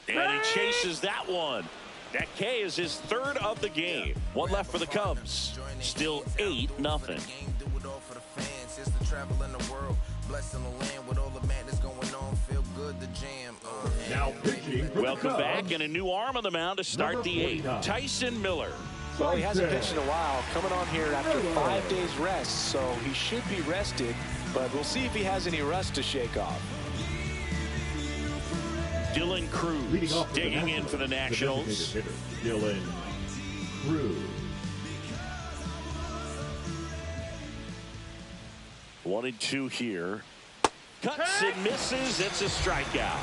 And he chases that one. That K is his third of the game. One left for the Cubs. Still 8-0. Now pitching for Welcome the back, Cubs, and a new arm on the mound to start the 8th. Tyson Miller. Well, he hasn't pitched in a while. Coming on here after 5 days rest, so he should be rested. But we'll see if he has any rust to shake off. Dylan Cruz off for digging in for the Nationals. hitter, Dylan Cruz. 1-2 here. Cuts and misses. It's a strikeout.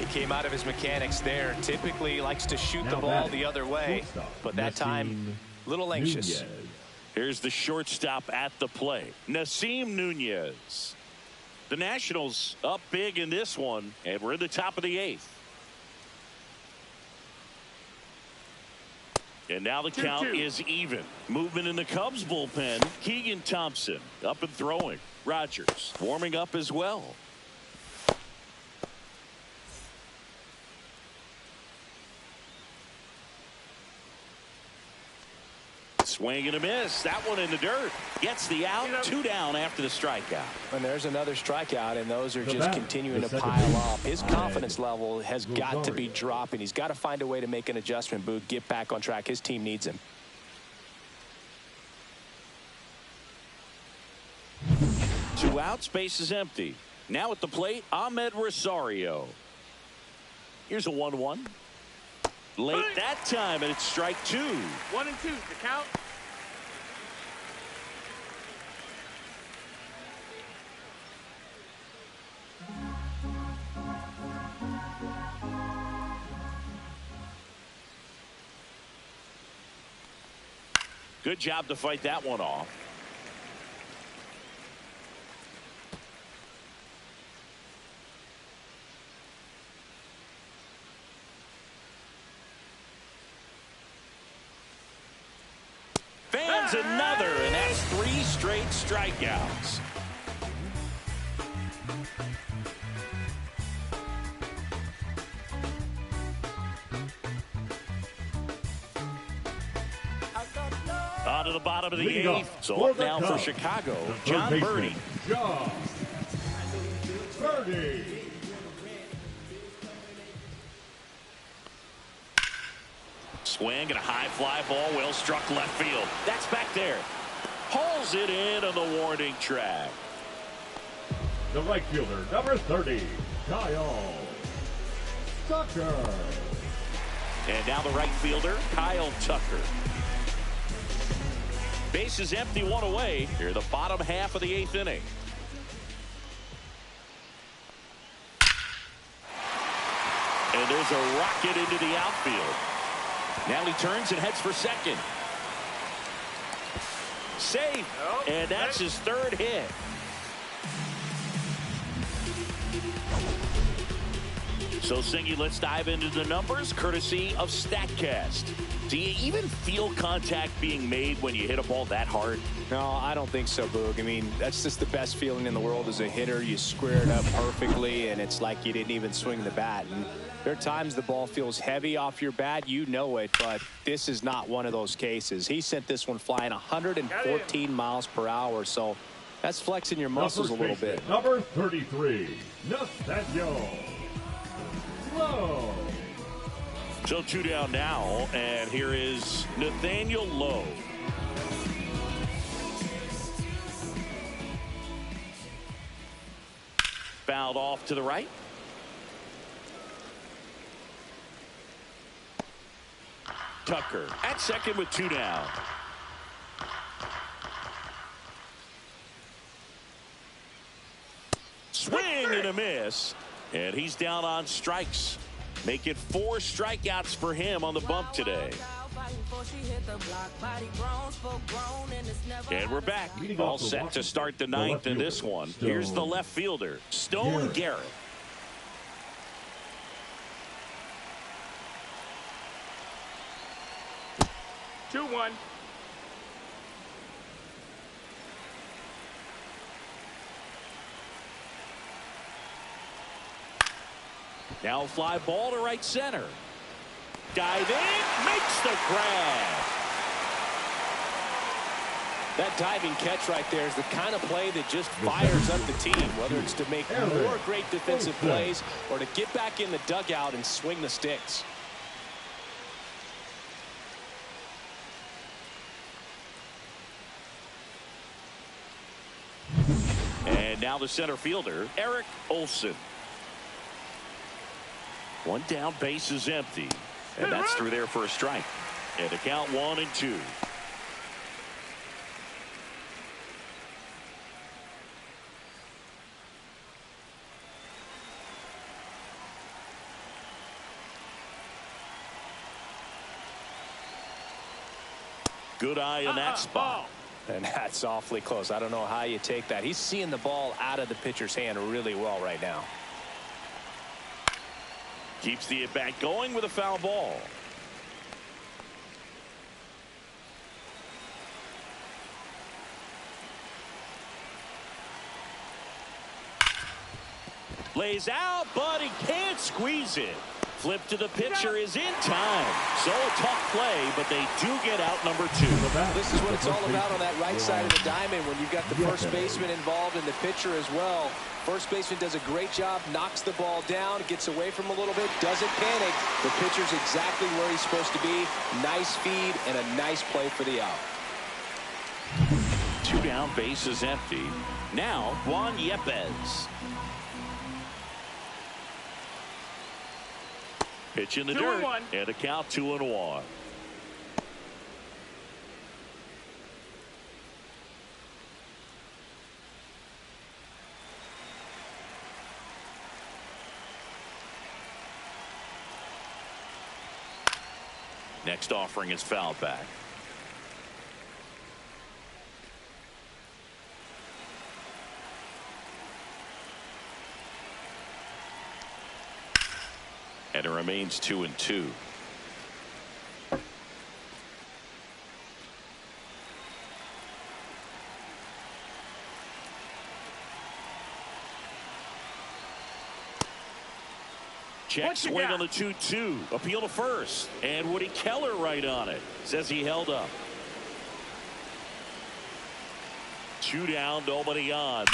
He came out of his mechanics there. Typically he likes to shoot the ball the other way, but that time a little anxious. Nunez. Here's the shortstop at the plate, Nasim Nunez. The Nationals up big in this one, and we're in the top of the 8th. And now the count is even. Movement in the Cubs bullpen. Keegan Thompson up and throwing. Rogers warming up as well. Swing and a miss. That one in the dirt. Gets the out. 2 down after the strikeout. And there's another strikeout, and those are just continuing to pile up. His confidence level has got to be dropping. He's got to find a way to make an adjustment, Boog. Get back on track. His team needs him. 2 out. Space is empty. Now at the plate, Ahmed Rosario. Here's a 1-1. Late that time, and it's strike 2. 1 and 2. The count. Good job to fight that one off. Fans another, and that's 3 straight strikeouts. On to the bottom of the 8th. So up now for Chicago, John Birdie. John Birdie. Swing and a high fly ball, well struck left field. That's back there. Hauls it in on the warning track. The right fielder, number 30, Kyle Tucker. And now the right fielder, Kyle Tucker. Base is empty, 1 away. Here, the bottom half of the 8th inning. And there's a rocket into the outfield. Now he turns and heads for second. Safe. And that's his 3rd hit. So, Singy, let's dive into the numbers, courtesy of StatCast. Do you even feel contact being made when you hit a ball that hard? No, I don't think so, Boog. I mean, that's just the best feeling in the world as a hitter. You square it up perfectly, and it's like you didn't even swing the bat. And there are times the ball feels heavy off your bat. You know it, but this is not one of those cases. He sent this one flying 114 miles per hour, so that's flexing your muscles a little bit. Number 33, Nathaniel Lowe. So 2 down now, and here is Nathaniel Lowe. Fouled off to the right. Tucker at second with 2 down. Swing and a miss, and he's down on strikes. Make it 4 strikeouts for him on the bump today. And we're back. All set to start the ninth in this one. Here's the left fielder, Stone Garrett. Two one. Now fly ball to right center. Dive in, makes the grab. That diving catch right there is the kind of play that just fires up the team, whether it's to make more great defensive plays or to get back in the dugout and swing the sticks. And now the center fielder, Eric Olson. One down, base is empty. And that's through there for a strike. And the count 1-2. Good eye in that spot. And that's awfully close. I don't know how you take that. He's seeing the ball out of the pitcher's hand really well right now. Keeps the at-bat going with a foul ball. Lays out, but he can't squeeze it. Flip to the pitcher is in time. So a tough play, but they do get out number 2. This is what it's all about on that right side of the diamond when you've got the first baseman involved and the pitcher as well. First baseman does a great job, knocks the ball down, gets away from him a little bit, doesn't panic. The pitcher's exactly where he's supposed to be. Nice feed and a nice play for the out. 2 down, base is empty. Now Juan Yepez. Pitch in the dirt, and a count 2-1. Next offering is fouled back. And it remains 2-2. Check swing on the 2-2. Appeal to first. And Woody Keller right on it. Says he held up. 2 down, nobody on.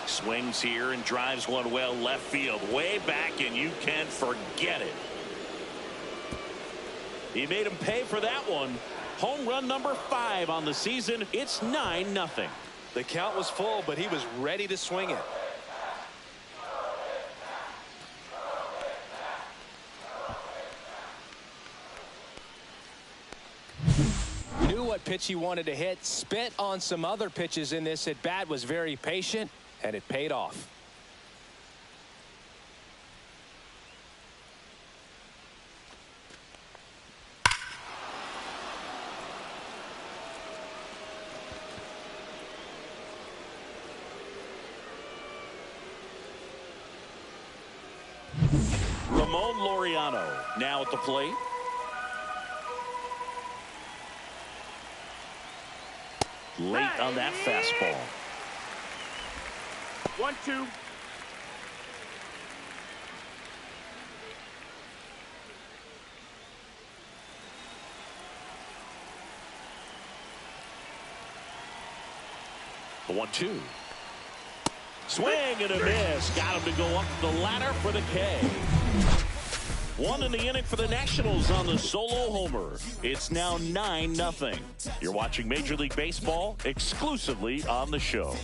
Swings here and drives one well left field. Way back, and you can forget it. He made him pay for that one. Home run number 5 on the season. It's 9-0. The count was full, but he was ready to swing it. Knew what pitch he wanted to hit. Spent on some other pitches in this at bat. Was very patient, and it paid off. Ramon Laureano now at the plate. Late on that fastball. 1-2. The 1-2. Swing and a miss. Got him to go up the ladder for the K. 1 in the inning for the Nationals on the solo homer. It's now 9-0. You're watching Major League Baseball exclusively on the show.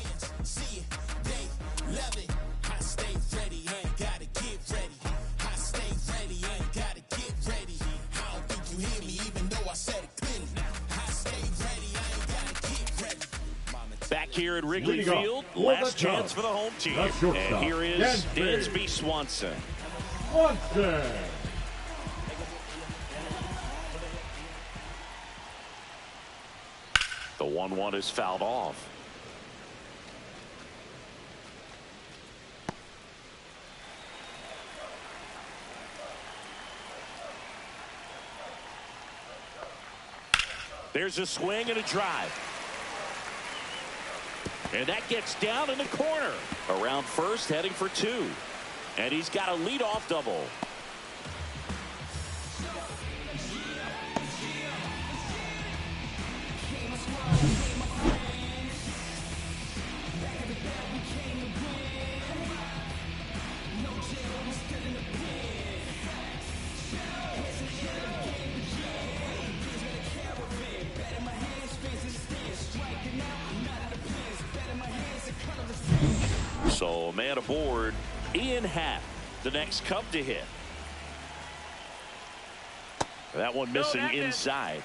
Back here at Wrigley Field, last chance for the home team. And here is Dansby Swanson. 1-1 is fouled off. There's a swing and a drive. And that gets down in the corner. Around first, heading for 2. And he's got a leadoff double. So man aboard, Ian Happ, the next Cub to hit. That one missing inside.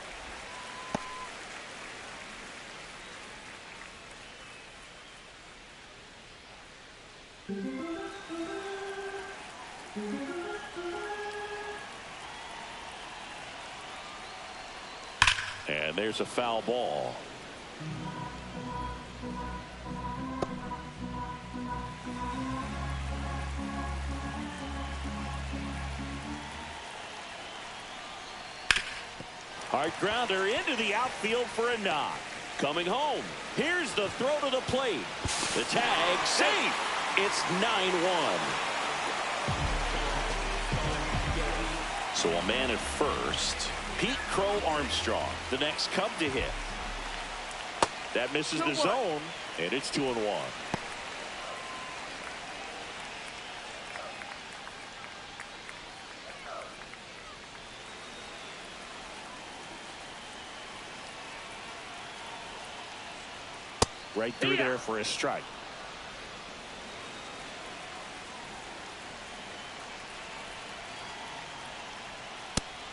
And there's a foul ball. Hard grounder into the outfield for a knock. Coming home. Here's the throw to the plate. The tag safe. It's 9-1. So a man at first. Pete Crow Armstrong, the next Cub to hit. That misses the zone, and it's 2-1. Right through there for a strike.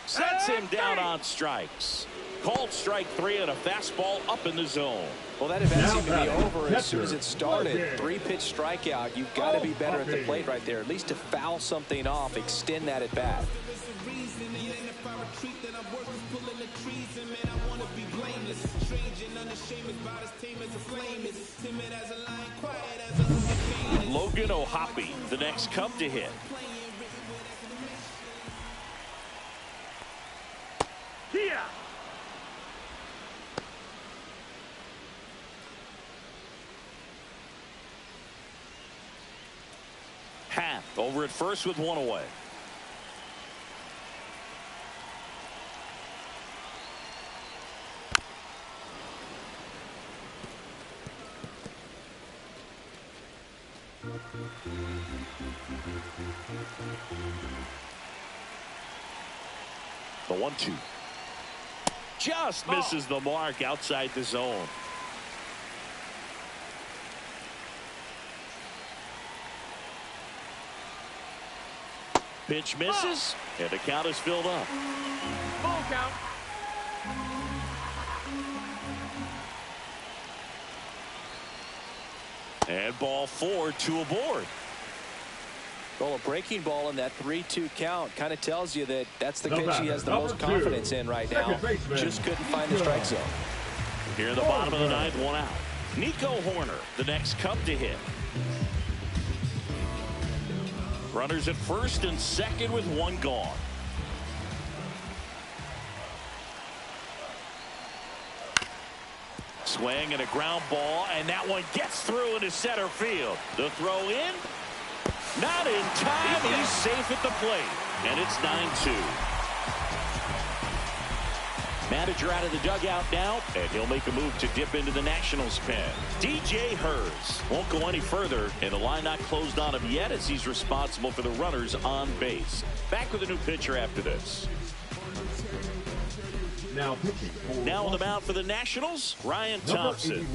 Sets him down on strikes. Called strike 3 and a fastball up in the zone. Well, that event seemed to be over as soon as it started. 3-pitch strikeout. You've got to be better at the plate right there. At least to foul something off, extend that at bat. Logan O'Hoppe, the next Cub to hit. Here. Happ over at first with 1 away. The 1-2. Just misses the mark outside the zone. Pitch misses, and the count is filled up. Ball count. And ball 4, 2 aboard. Well, a breaking ball in that 3-2 count kind of tells you that that's the pitch he has the most confidence in right now. Just couldn't find the strike zone. Here in the bottom of the 9th, 1 out. Nico Horner, the next Cub to hit. Runners at first and second with 1 gone. Swing and a ground ball, and that one gets through into center field. The throw in. Not in time. He's safe at the plate. And it's 9-2. Manager out of the dugout now, and he'll make a move to dip into the Nationals pen. DJ Hers won't go any further, and the line not closed on him yet as he's responsible for the runners on base. Back with a new pitcher after this. Now pitching for Now on the mound for the Nationals, Ryan Thompson.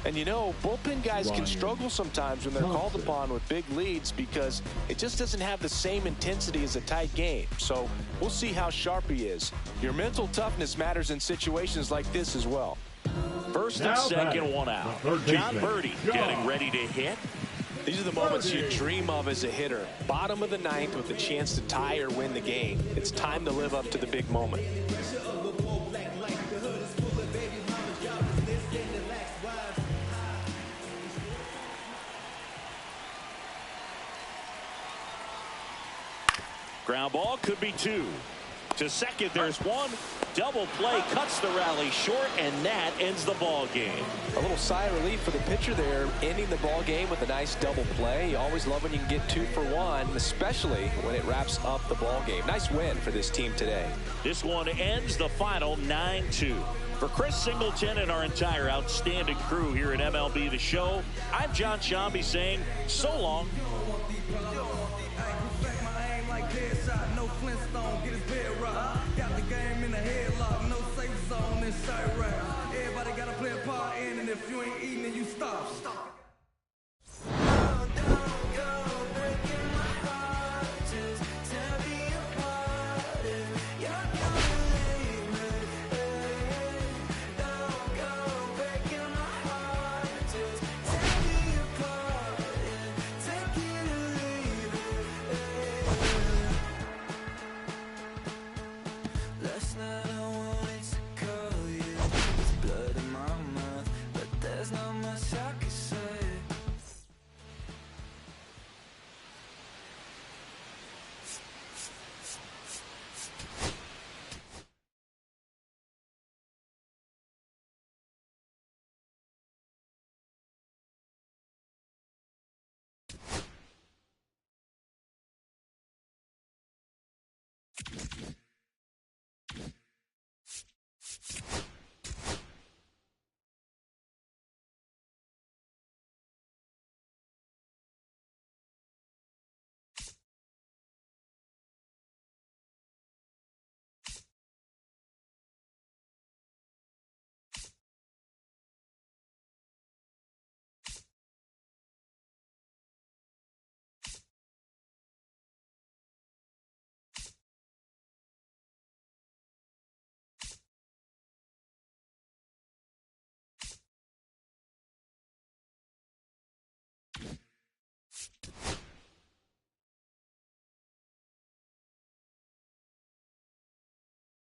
And you know, bullpen guys can struggle sometimes when they're called upon with big leads because it just doesn't have the same intensity as a tight game. So we'll see how sharp he is. Your mental toughness matters in situations like this as well. First and second, 1 out. John Birdie getting ready to hit. These are the moments you dream of as a hitter. Bottom of the 9th with a chance to tie or win the game. It's time to live up to the big moment. Ground ball could be 2. To second, there's 1. Double play cuts the rally short, and that ends the ball game. A little sigh of relief for the pitcher there, ending the ball game with a nice double play. You always love when you can get 2 for 1, especially when it wraps up the ball game. Nice win for this team today. This one ends the final 9-2. For Chris Singleton and our entire outstanding crew here at MLB The Show, I'm John Shambi saying so long. No Flintstone, get his bed rocked. Got the game in the headlock, no safe zone inside rap. Everybody gotta play a part in, and if you ain't eating, then you stop.